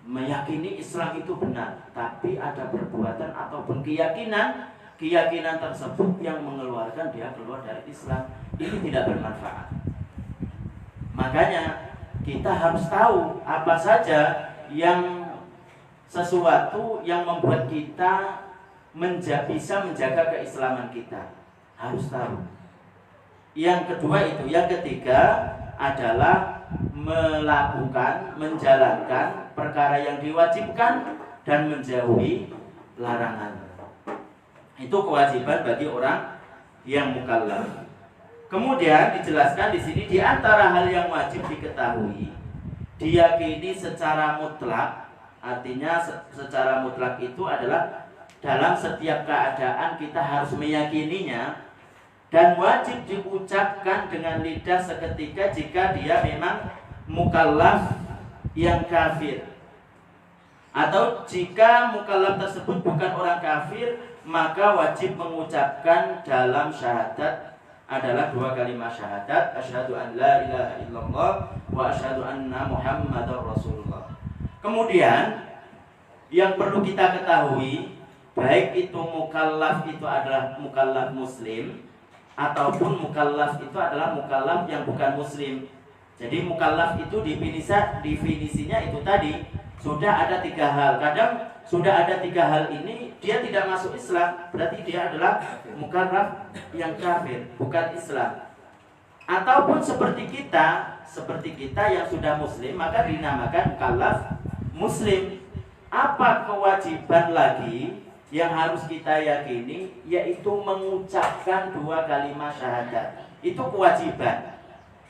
meyakini Islam itu benar, tapi ada perbuatan ataupun keyakinan tersebut yang mengeluarkan dia keluar dari Islam. Ini tidak bermanfaat. Makanya kita harus tahu apa saja yang sesuatu yang membuat kita bisa menjaga keislaman kita. Harus tahu. Yang kedua itu, yang ketiga adalah menjalankan perkara yang diwajibkan dan menjauhi larangan. Itu kewajiban bagi orang yang mukallaf. Kemudian dijelaskan di sini di antara hal yang wajib diketahui, diyakini secara mutlak. Artinya secara mutlak itu adalah dalam setiap keadaan kita harus meyakininya dan wajib diucapkan dengan lidah seketika jika dia memang mukallaf yang kafir. Atau jika mukallaf tersebut bukan orang kafir, maka wajib mengucapkan dalam syahadat adalah 2 kalimat syahadat, asyhadu an la ilaha illallah wa asyhadu anna muhammadar rasulullah. Kemudian yang perlu kita ketahui, baik itu mukallaf itu adalah mukallaf muslim ataupun mukallaf itu adalah mukallaf yang bukan muslim. Jadi mukallaf itu definisinya itu tadi sudah ada 3 hal. Kadang sudah ada 3 hal ini dia tidak masuk Islam, berarti dia adalah mukallaf yang kafir, bukan Islam. Ataupun seperti kita yang sudah muslim, maka dinamakan mukallaf muslim. Apa kewajiban lagi yang harus kita yakini, yaitu mengucapkan 2 kalimat syahadat. Itu kewajiban.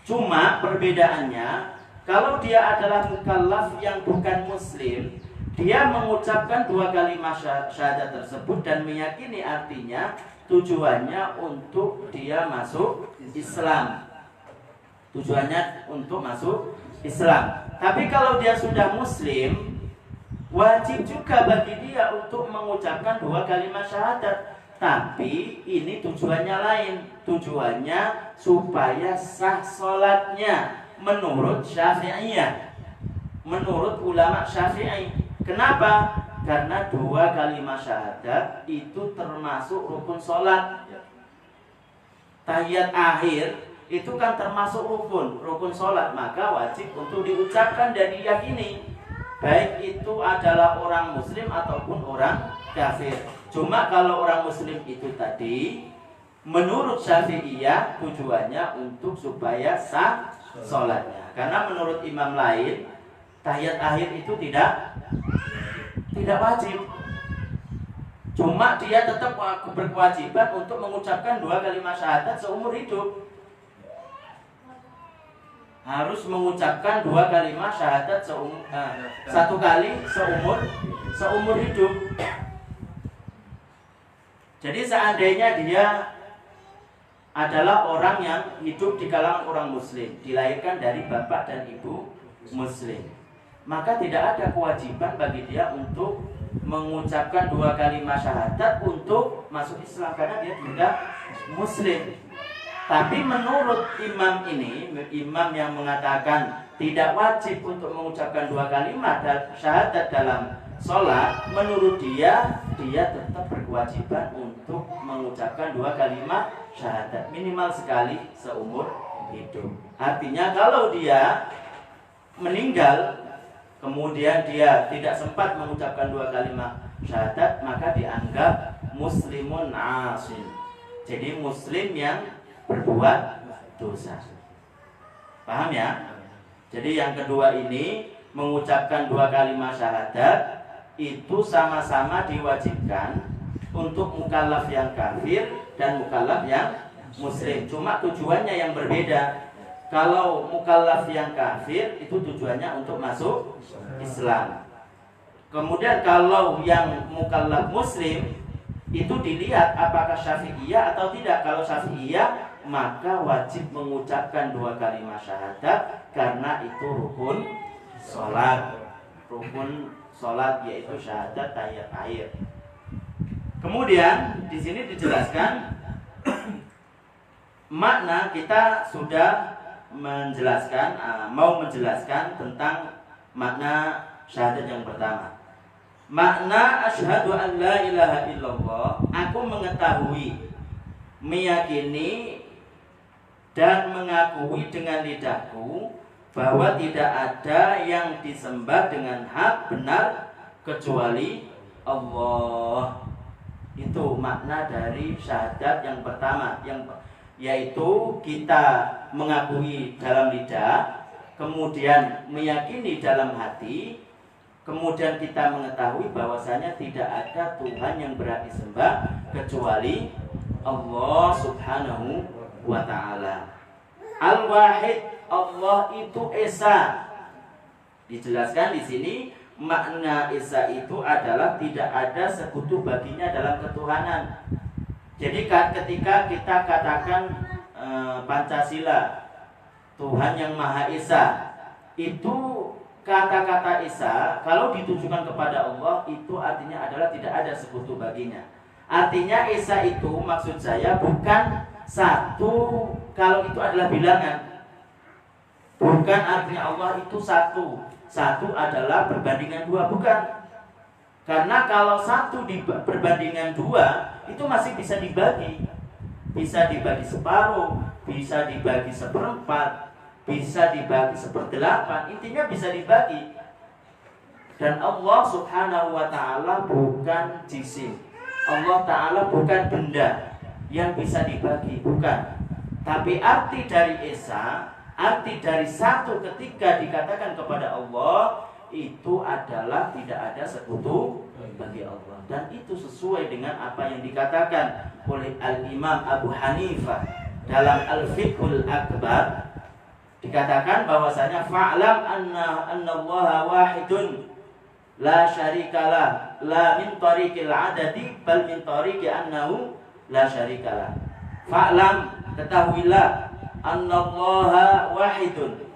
Cuma perbedaannya, kalau dia adalah mukallaf yang bukan muslim, dia mengucapkan 2 kalimat syahadat tersebut dan meyakini artinya tujuannya untuk dia masuk Islam. Tujuannya untuk masuk Islam. Tapi kalau dia sudah muslim, wajib juga bagi dia untuk mengucapkan 2 kalimat syahadat. Tapi ini tujuannya lain. Tujuannya supaya sah sholatnya menurut Syafi'iyah, menurut ulama Syafi'i. Kenapa? Karena 2 kalimat syahadat itu termasuk rukun sholat. Tahiyat akhir itu kan termasuk rukun sholat. Maka wajib untuk diucapkan dan diyakini, baik itu adalah orang muslim ataupun orang kafir. Cuma kalau orang muslim itu tadi, menurut Syafi'iyah tujuannya untuk supaya sah sholatnya. Karena menurut imam lain, tahiyat akhir itu tidak wajib. Cuma dia tetap berkewajiban untuk mengucapkan 2 kalimat syahadat seumur hidup. Harus mengucapkan 2 kalimat syahadat 1 kali seumur hidup. Jadi seandainya dia adalah orang yang hidup di kalangan orang muslim, dilahirkan dari bapak dan ibu muslim, maka tidak ada kewajiban bagi dia untuk mengucapkan 2 kalimat syahadat untuk masuk Islam, karena dia tidak muslim. Tapi menurut imam ini, imam yang mengatakan tidak wajib untuk mengucapkan 2 kalimat syahadat dalam sholat, menurut dia tetap berkewajiban untuk mengucapkan 2 kalimat syahadat minimal sekali seumur hidup. Artinya kalau dia meninggal kemudian dia tidak sempat mengucapkan 2 kalimat syahadat, maka dianggap muslimun asin. Jadi muslim yang berbuat dosa. Paham ya? Jadi yang kedua ini, mengucapkan 2 kalimat syahadat itu sama-sama diwajibkan untuk mukallaf yang kafir dan mukallaf yang muslim. Cuma tujuannya yang berbeda. Kalau mukallaf yang kafir itu tujuannya untuk masuk Islam. Kemudian kalau yang mukallaf muslim itu dilihat apakah Syafi'iyah atau tidak. Kalau Syafi'iyah maka wajib mengucapkan 2 kalimat syahadat karena itu rukun sholat. Rukun sholat yaitu syahadat tahiyat akhir. Kemudian di sini dijelaskan makna, kita sudah menjelaskan, mau menjelaskan tentang makna syahadat yang pertama. Makna asyhadu an la ilaha illallah, aku mengetahui, meyakini dan mengakui dengan lidahku bahwa tidak ada yang disembah dengan hak benar kecuali Allah. Itu makna dari syahadat yang pertama, yaitu kita mengakui dalam lidah, kemudian meyakini dalam hati, kemudian kita mengetahui bahwasanya tidak ada Tuhan yang berhak disembah kecuali Allah Subhanahu wa ta'ala. Al-Wahid, Allah itu Esa. Dijelaskan di sini makna Esa itu adalah tidak ada sekutu baginya dalam ketuhanan. Jadi ketika kita katakan Pancasila, Tuhan yang Maha Esa, itu kata-kata Esa kalau ditujukan kepada Allah itu artinya adalah tidak ada sekutu baginya. Artinya Esa itu maksud saya bukan satu, kalau itu adalah bilangan. Bukan artinya Allah itu satu. Satu adalah perbandingan 2, bukan. Karena kalau 1 perbandingan 2 itu masih bisa dibagi. Bisa dibagi separuh, bisa dibagi 1/4, bisa dibagi 1/8. Intinya bisa dibagi. Dan Allah Subhanahu wa ta'ala bukan jisim. Allah ta'ala bukan benda yang bisa dibagi, bukan. Tapi arti dari Esa, arti dari satu ketika dikatakan kepada Allah itu adalah tidak ada sekutu bagi Allah. Dan itu sesuai dengan apa yang dikatakan oleh Al-Imam Abu Hanifah dalam Al-Fiqhul Akbar. Dikatakan bahwasanya fa'lam anna Allaha wahidun la syarikalah, la min tariqil adadi bal min tariqi annahu la syarikalah. Fa'lam, ketahuilah annallaha wahidun.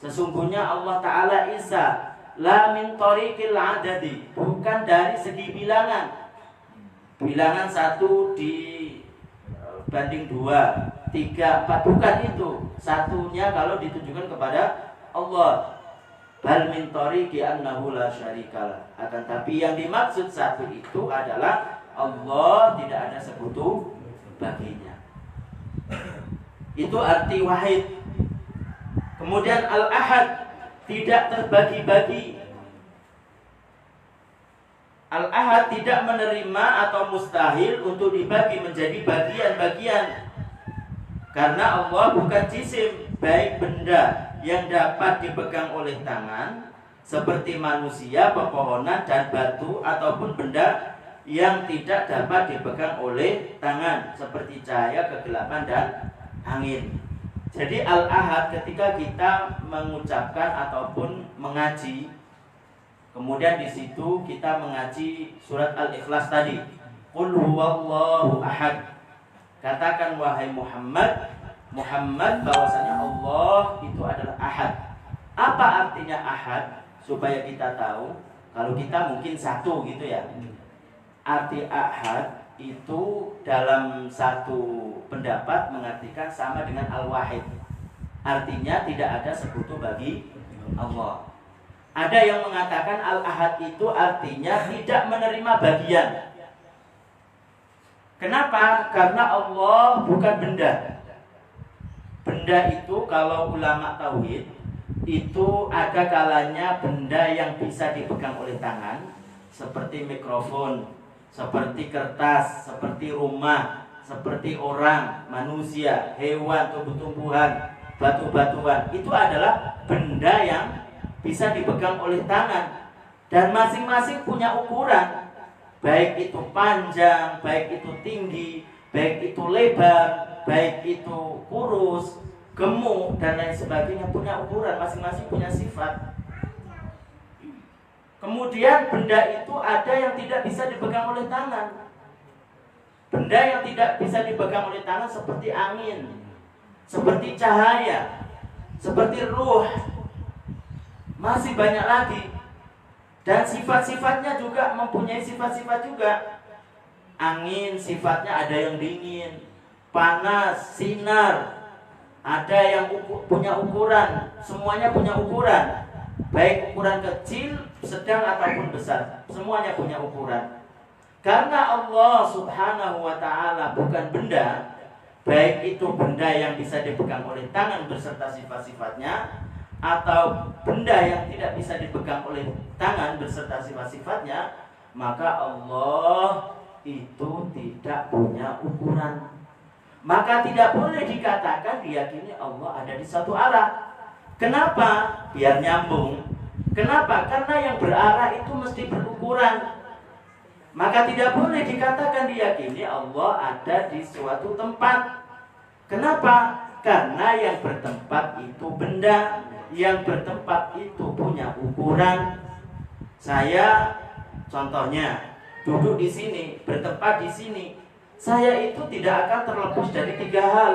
Sesungguhnya Allah Ta'ala Isa, la min tariqil adadi, bukan dari segi bilangan. Bilangan 1 dibanding 2, 3, 4, bukan itu. Satunya kalau ditujukan kepada Allah. Bal min tariqi annahu la syarikalah. Akan tapi yang dimaksud 1 itu adalah Allah tidak ada sekutu baginya. Itu arti wahid. Kemudian al-ahad, tidak terbagi-bagi. Al-ahad tidak menerima atau mustahil untuk dibagi menjadi bagian-bagian. Karena Allah bukan jisim, baik benda yang dapat dipegang oleh tangan seperti manusia, pepohonan, dan batu, ataupun benda yang tidak dapat dipegang oleh tangan seperti cahaya, kegelapan, dan angin. Jadi al-ahad ketika kita mengucapkan ataupun mengaji, kemudian di situ kita mengaji surat Al-Ikhlas tadi, Qul huwallahu ahad. Katakan wahai Muhammad bahwasanya Allah itu adalah ahad. Apa artinya ahad? Supaya kita tahu, kalau kita mungkin 1 gitu ya. Arti ahad itu dalam satu pendapat mengartikan sama dengan al-wahid. Artinya tidak ada sekutu bagi Allah. Ada yang mengatakan al-ahad itu artinya tidak menerima bagian. Kenapa? Karena Allah bukan benda. Benda itu kalau ulama tauhid itu ada kalanya benda yang bisa dipegang oleh tangan, seperti mikrofon, seperti kertas, seperti rumah, seperti orang, manusia, hewan, tumbuh-tumbuhan, batu-batuan. Itu adalah benda yang bisa dipegang oleh tangan, dan masing-masing punya ukuran, baik itu panjang, baik itu tinggi, baik itu lebar, baik itu kurus, gemuk, dan lain sebagainya, punya ukuran, masing-masing punya sifat. Kemudian benda itu ada yang tidak bisa dipegang oleh tangan. Benda yang tidak bisa dipegang oleh tangan seperti angin, seperti cahaya, seperti ruh. Masih banyak lagi. Dan sifat-sifatnya juga mempunyai sifat-sifat juga. Angin sifatnya ada yang dingin, panas, sinar. Ada yang punya ukuran. Semuanya punya ukuran. Baik ukuran kecil, sedang ataupun besar, semuanya punya ukuran. Karena Allah Subhanahu wa ta'ala bukan benda, baik itu benda yang bisa dipegang oleh tangan beserta sifat-sifatnya, atau benda yang tidak bisa dipegang oleh tangan beserta sifat-sifatnya, maka Allah itu tidak punya ukuran. Maka tidak boleh dikatakan diyakini Allah ada di satu arah. Kenapa? Biar nyambung. Kenapa? Karena yang berarah itu mesti berukuran. Maka tidak boleh dikatakan diyakini Allah ada di suatu tempat. Kenapa? Karena yang bertempat itu benda, yang bertempat itu punya ukuran. Saya contohnya duduk di sini, bertempat di sini. Saya itu tidak akan terlepas dari 3 hal.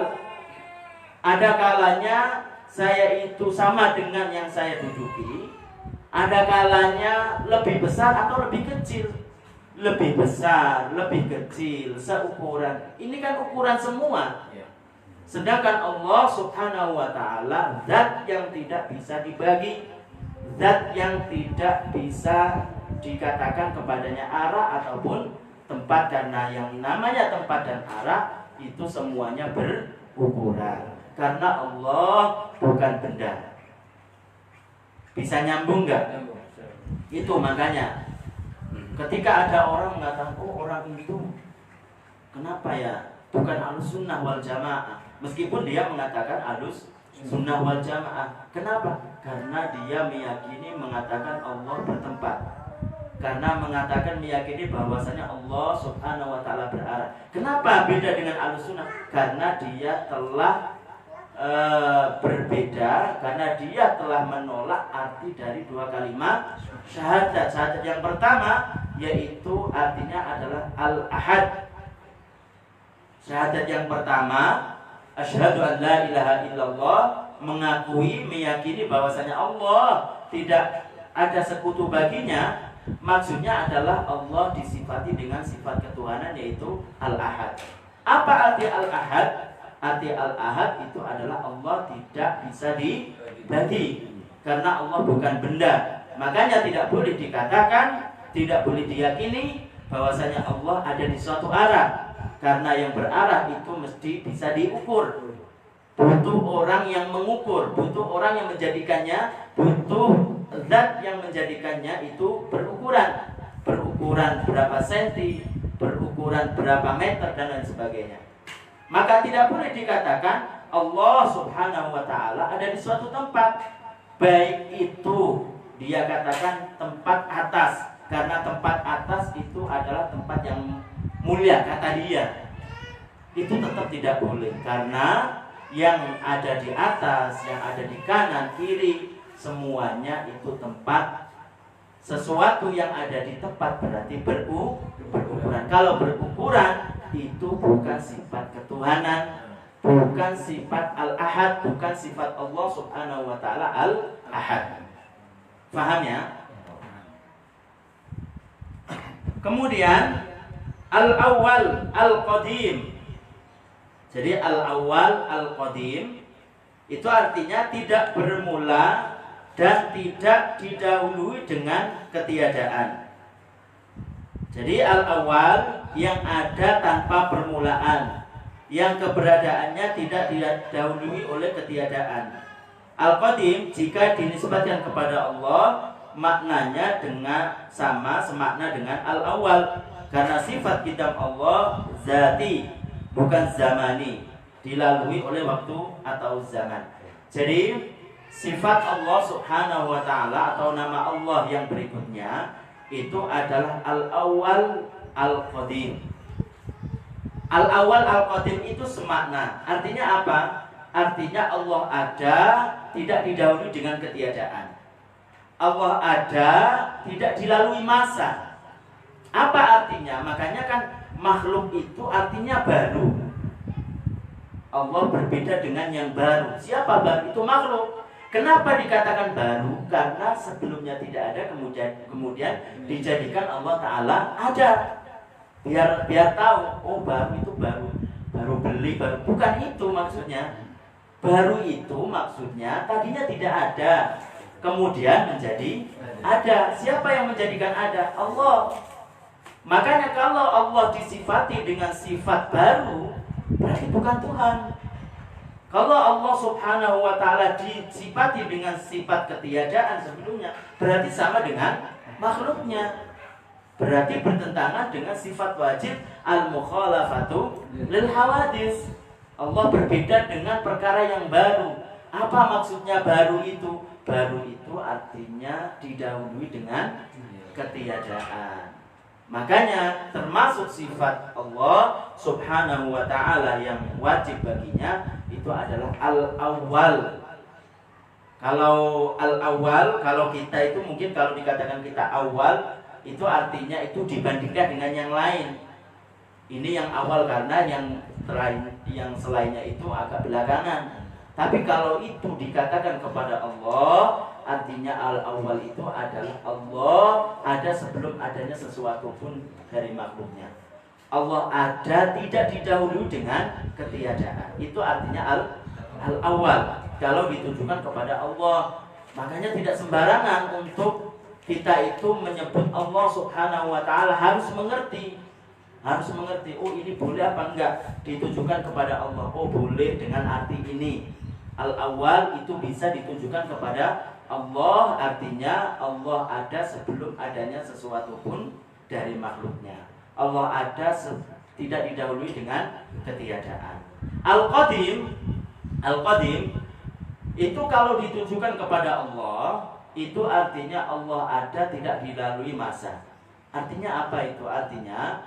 Ada kalanya saya itu sama dengan yang saya duduki. Ada kalanya lebih besar atau lebih kecil. Lebih besar, lebih kecil, seukuran. Ini kan ukuran semua. Sedangkan Allah Subhanahu wa ta'ala zat yang tidak bisa dibagi, zat yang tidak bisa dikatakan kepadanya arah ataupun tempat. Karena yang namanya tempat dan arah itu semuanya berukuran. Karena Allah bukan benda. Bisa nyambung gak? Itu makanya ketika ada orang mengatakan, oh orang itu kenapa ya bukan Ahlus Sunnah wal Jamaah, meskipun dia mengatakan Ahlus Sunnah wal Jamaah. Kenapa? Karena dia meyakini mengatakan Allah bertempat, karena mengatakan meyakini bahwasanya Allah Subhanahu wa ta'ala berarah. Kenapa beda dengan Ahlus Sunnah? Karena dia telah berbeda, karena dia telah menolak arti dari 2 kalimat syahadat. Syahadat yang pertama yaitu artinya adalah al-ahad. Syahadat yang pertama Asyhadu an la ilaha illallah, mengakui, meyakini bahwasanya Allah tidak ada sekutu baginya. Maksudnya adalah Allah disifati dengan sifat ketuhanan, yaitu Al-Ahad. Apa arti Al-Ahad? Arti Al-Ahad itu adalah Allah tidak bisa dibagi, karena Allah bukan benda. Makanya tidak boleh dikatakan, tidak boleh diyakini bahwasanya Allah ada di suatu arah, karena yang berarah itu mesti bisa diukur. Butuh orang yang mengukur, butuh orang yang menjadikannya, butuh zat yang menjadikannya itu berukuran berapa senti, berukuran berapa meter, dan lain sebagainya. Maka tidak boleh dikatakan Allah subhanahu wa ta'ala ada di suatu tempat, baik itu dia katakan tempat atas, karena tempat atas itu adalah tempat yang mulia kata dia, itu tetap tidak boleh, karena yang ada di atas, yang ada di kanan, kiri, semuanya itu tempat. Sesuatu yang ada di tempat berarti berukuran. Kalau berukuran itu bukan sifat ketuhanan, bukan sifat Al-Ahad, bukan sifat Allah subhanahu wa ta'ala Al-Ahad. Paham ya? Kemudian Al-Awwal Al-Qadim. Jadi Al-Awwal Al-Qadim itu artinya tidak bermula dan tidak didahului dengan ketiadaan. Jadi Al-Awwal yang ada tanpa permulaan, yang keberadaannya tidak didahului oleh ketiadaan. Al-Qadim jika dinisbatkan kepada Allah, maknanya dengan semakna dengan Al-Awwal, karena sifat kitab Allah zati, bukan zamani, dilalui oleh waktu atau zaman. Jadi sifat Allah subhanahu wa ta'ala atau nama Allah yang berikutnya itu adalah Al-Awwal Al-Qadim. Al-Awwal Al-Qadim itu semakna. Artinya apa? Artinya Allah ada, tidak didahului dengan ketiadaan. Allah ada, tidak dilalui masa. Apa artinya? Makanya kan makhluk itu artinya baru. Allah berbeda dengan yang baru. Siapa baru? Itu makhluk. Kenapa dikatakan baru? Karena sebelumnya tidak ada, kemudian dijadikan Allah Ta'ala ada. Biar tahu, oh baru itu baru beli, baru. Bukan itu maksudnya. Baru itu maksudnya tadinya tidak ada, kemudian menjadi ada. Siapa yang menjadikan ada? Allah. Makanya kalau Allah disifati dengan sifat baru, berarti bukan Tuhan. Kalau Allah subhanahu wa ta'ala disifati dengan sifat ketiadaan sebelumnya, berarti sama dengan makhluknya. Berarti bertentangan dengan sifat wajib al-mukhalafatu lil hawadis. Allah berbeda dengan perkara yang baru. Apa maksudnya baru itu? Baru itu artinya didahului dengan ketiadaan. Makanya termasuk sifat Allah subhanahu wa ta'ala yang wajib baginya itu adalah Al-Awwal. Kalau Al-Awwal, kalau kita itu mungkin kalau dikatakan kita awal, itu artinya itu dibandingkan dengan yang lain. Ini yang awal karena yang selainnya itu agak belakangan. Tapi kalau itu dikatakan kepada Allah, artinya Al-Awwal itu adalah Allah ada sebelum adanya sesuatu pun dari makhluknya. Allah ada tidak didahului dengan ketiadaan. Itu artinya Al-Awwal kalau ditujukan kepada Allah. Makanya tidak sembarangan untuk kita itu menyebut Allah subhanahu wa ta'ala. Harus mengerti, oh ini boleh apa enggak ditujukan kepada Allah. Oh boleh dengan arti ini. Al-Awwal itu bisa ditujukan kepada Allah, artinya Allah ada sebelum adanya sesuatu pun dari makhluknya. Allah ada tidak didahului dengan ketiadaan. Al-Qadim itu kalau ditujukan kepada Allah, itu artinya Allah ada tidak dilalui masa. Artinya apa itu? Artinya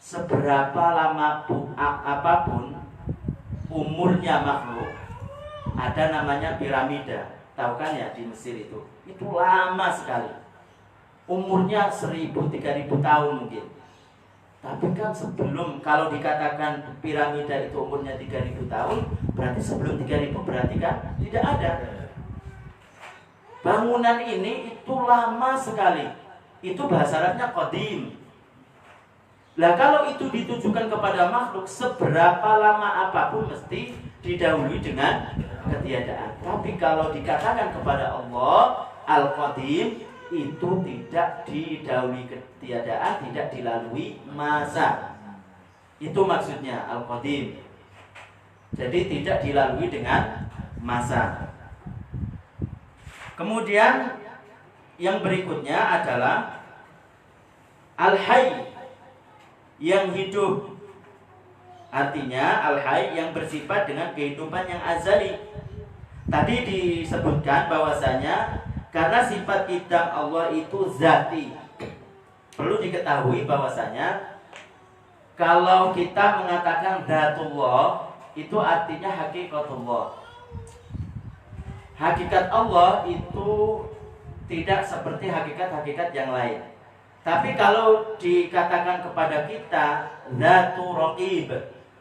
seberapa lama apapun umurnya makhluk, ada namanya piramida. Tahu kan ya di Mesir itu lama sekali. Umurnya 1000-3000 tahun mungkin. Tapi kan sebelum, kalau dikatakan piramida itu umurnya 3000 tahun, berarti sebelum 3000 berarti kan tidak ada. Bangunan ini itu lama sekali. Itu bahasa Arabnya qadim. Lah kalau itu ditujukan kepada makhluk, seberapa lama apapun mesti didahului dengan ketiadaan. Tapi kalau dikatakan kepada Allah Al-Qadim, itu tidak didahului ketiadaan, tidak dilalui masa. Itu maksudnya Al-Qadim. Jadi tidak dilalui dengan masa. Kemudian yang berikutnya adalah Al-Hayy, yang hidup. Artinya Al-Hayy yang bersifat dengan kehidupan yang azali. Tadi disebutkan bahwasanya karena sifat kitab Allah itu zati. Perlu diketahui bahwasanya kalau kita mengatakan dzatullah, itu artinya hakikatullah. Hakikat Allah itu tidak seperti hakikat-hakikat yang lain. Tapi kalau dikatakan kepada kita dzatu raqib,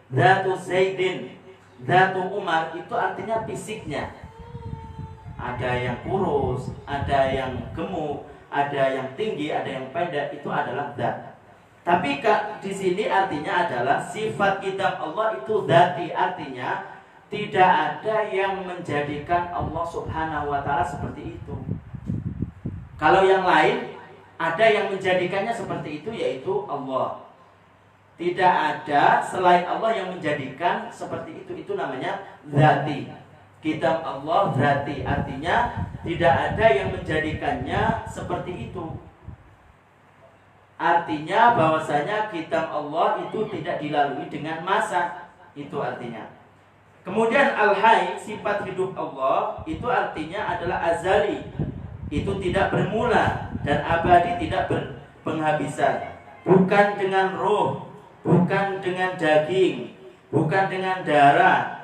dzatu zaidin, dzatu umar, itu artinya fisiknya. Ada yang kurus, ada yang gemuk, ada yang tinggi, ada yang pendek, itu adalah zat. Tapi di sini artinya adalah sifat kitab Allah itu dzati, artinya tidak ada yang menjadikan Allah Subhanahu wa taala seperti itu. Kalau yang lain ada yang menjadikannya seperti itu, yaitu Allah. Tidak ada selain Allah yang menjadikan seperti itu namanya dzati. Kitab Allah dzati, artinya tidak ada yang menjadikannya seperti itu. Artinya bahwasanya kitab Allah itu tidak dilalui dengan masa. Itu artinya. Kemudian Al-Hayy, sifat hidup Allah, itu artinya adalah azali. Itu tidak bermula dan abadi, tidak berpenghabisan. Bukan dengan roh, bukan dengan daging, bukan dengan darah,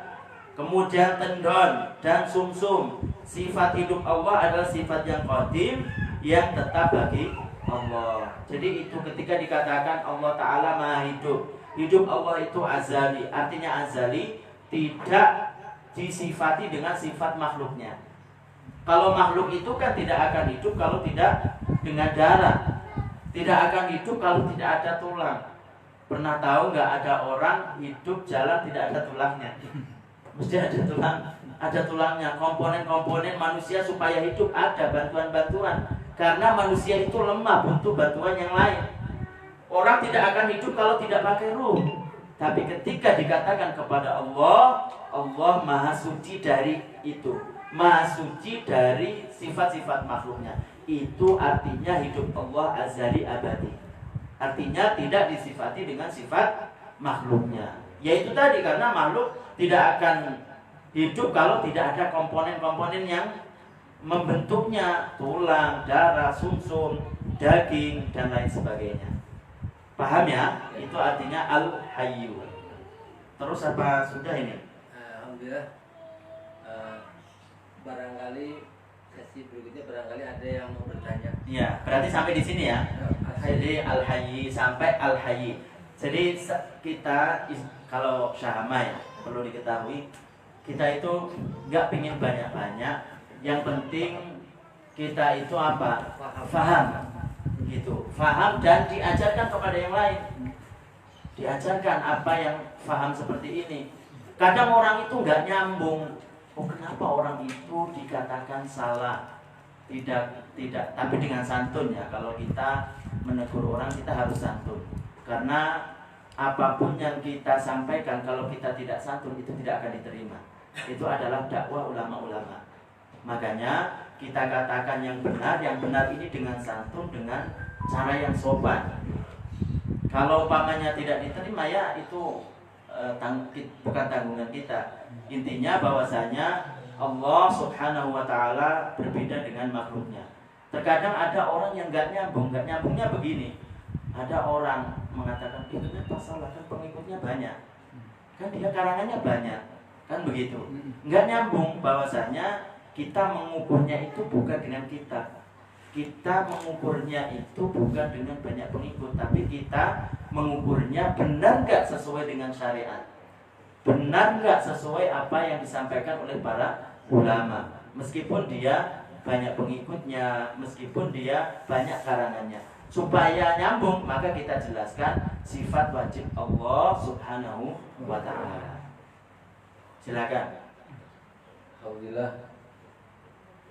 kemudian tendon dan sumsum. Sifat hidup Allah adalah sifat yang qadim, yang tetap bagi Allah. Jadi itu ketika dikatakan Allah Ta'ala Maha Hidup, hidup Allah itu azali. Artinya azali tidak disifati dengan sifat makhluknya. Kalau makhluk itu kan tidak akan hidup kalau tidak dengan darah, tidak akan hidup kalau tidak ada tulang. Pernah tahu nggak ada orang hidup jalan tidak ada tulangnya? Mesti ada tulang, ada tulangnya. Komponen-komponen manusia supaya hidup ada bantuan-bantuan. Karena manusia itu lemah, butuh bantuan yang lain. Orang tidak akan hidup kalau tidak pakai ruh. Tapi ketika dikatakan kepada Allah, Allah Maha Suci dari itu, Maha Suci dari sifat-sifat makhluknya. Itu artinya hidup Allah azali abadi. Artinya tidak disifati dengan sifat makhluknya. Yaitu tadi, karena makhluk tidak akan hidup kalau tidak ada komponen-komponen yang membentuknya, tulang, darah, sumsum, daging, dan lain sebagainya. Paham ya? Itu artinya Al-Hayyu. Terus apa sudah ini? Alhamdulillah. Barangkali sesi berikutnya barangkali ada yang mau bertanya. Iya, berarti sampai di sini ya. Jadi Al-Hayy sampai Al-Hayy. Jadi kita kalau syahama ya, perlu diketahui, kita itu nggak pingin banyak-banyak. Yang penting kita itu apa? Faham, gitu. Faham dan diajarkan kepada yang lain. Diajarkan apa yang faham seperti ini. Kadang orang itu nggak nyambung. Oh, kenapa orang itu dikatakan salah? Tidak. Tapi dengan santun ya. Kalau kita menegur orang, kita harus santun. Karena apapun yang kita sampaikan, kalau kita tidak santun, itu tidak akan diterima. Itu adalah dakwah ulama-ulama. Makanya kita katakan yang benar ini dengan santun, dengan cara yang sopan. Kalau umpamanya tidak diterima, ya itu bukan tanggungan kita. Intinya bahwasanya Allah Subhanahu wa Ta'ala berbeda dengan makhluknya. Terkadang ada orang yang nggak nyambungnya begini. Ada orang mengatakan, kenapa salah, kan pengikutnya banyak, kan dia karangannya banyak, kan begitu. Nggak nyambung bahwasanya kita mengukurnya itu bukan dengan kitab, Kita mengukurnya itu bukan dengan banyak pengikut, tapi kita mengukurnya benar nggak sesuai dengan syariat, benar nggak sesuai apa yang disampaikan oleh para ulama. Meskipun dia banyak pengikutnya, meskipun dia banyak karangannya, supaya nyambung maka kita jelaskan sifat wajib Allah Subhanahu wa ta'ala. Silakan. Alhamdulillah,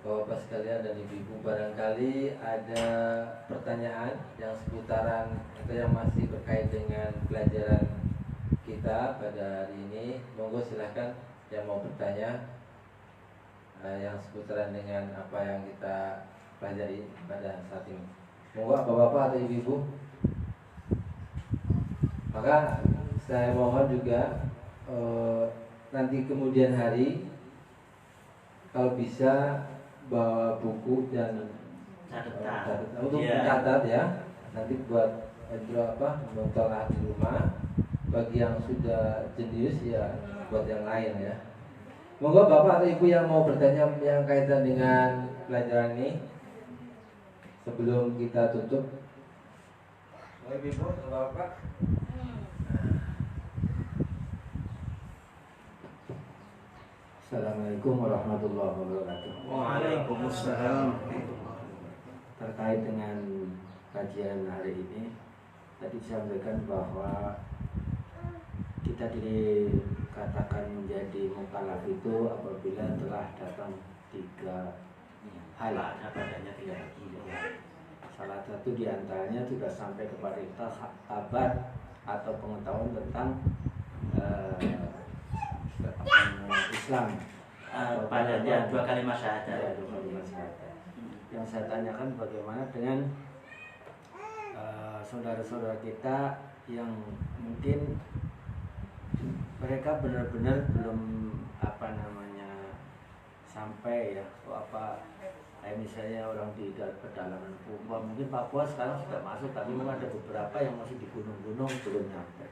Bapak sekalian dan ibu-ibu, barangkali ada pertanyaan yang seputaran atau yang masih berkait dengan pelajaran kita pada hari ini. Monggo silahkan yang mau bertanya yang seputaran dengan apa yang kita pelajari pada saat ini. Monggo bapak-bapak atau ibu-ibu. Maka saya mohon juga nanti kemudian hari kalau bisa bawa buku dan catatan untuk mencatat ya, nanti buat mentolah di rumah. Bagi yang sudah jenius ya buat yang lain ya. Monggo bapak atau ibu yang mau bertanya yang kaitan dengan pelajaran ini sebelum kita tutup. Mau ibu atau bapak? Assalamualaikum warahmatullahi wabarakatuh. Waalaikumsalam. Terkait dengan kajian hari ini, tadi disampaikan bahwa kita dikatakan menjadi mukallaf itu apabila telah datang 3 hal. Salah satu diantaranya sudah sampai kepada kita kabar atau pengetahuan tentang Islam, padanya 2 kalimat syahadat. Yang saya tanyakan bagaimana dengan saudara-saudara kita yang mungkin mereka benar-benar belum sampai ya kayak misalnya orang di pedalaman Papua, mungkin Papua sekarang sudah masuk, tapi memang ada beberapa yang masih di gunung-gunung belum nyampe.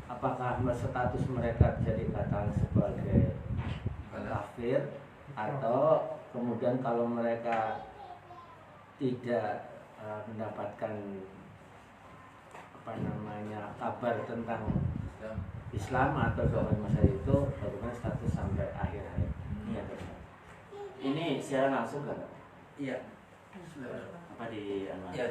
Apakah status mereka bisa dikatakan sebagai kafir, atau kemudian kalau mereka tidak mendapatkan kabar tentang Islam atau agama masa itu, bagaimana status sampai akhir hayat? Ini siaran langsung kan? Iya. Apa di Iya.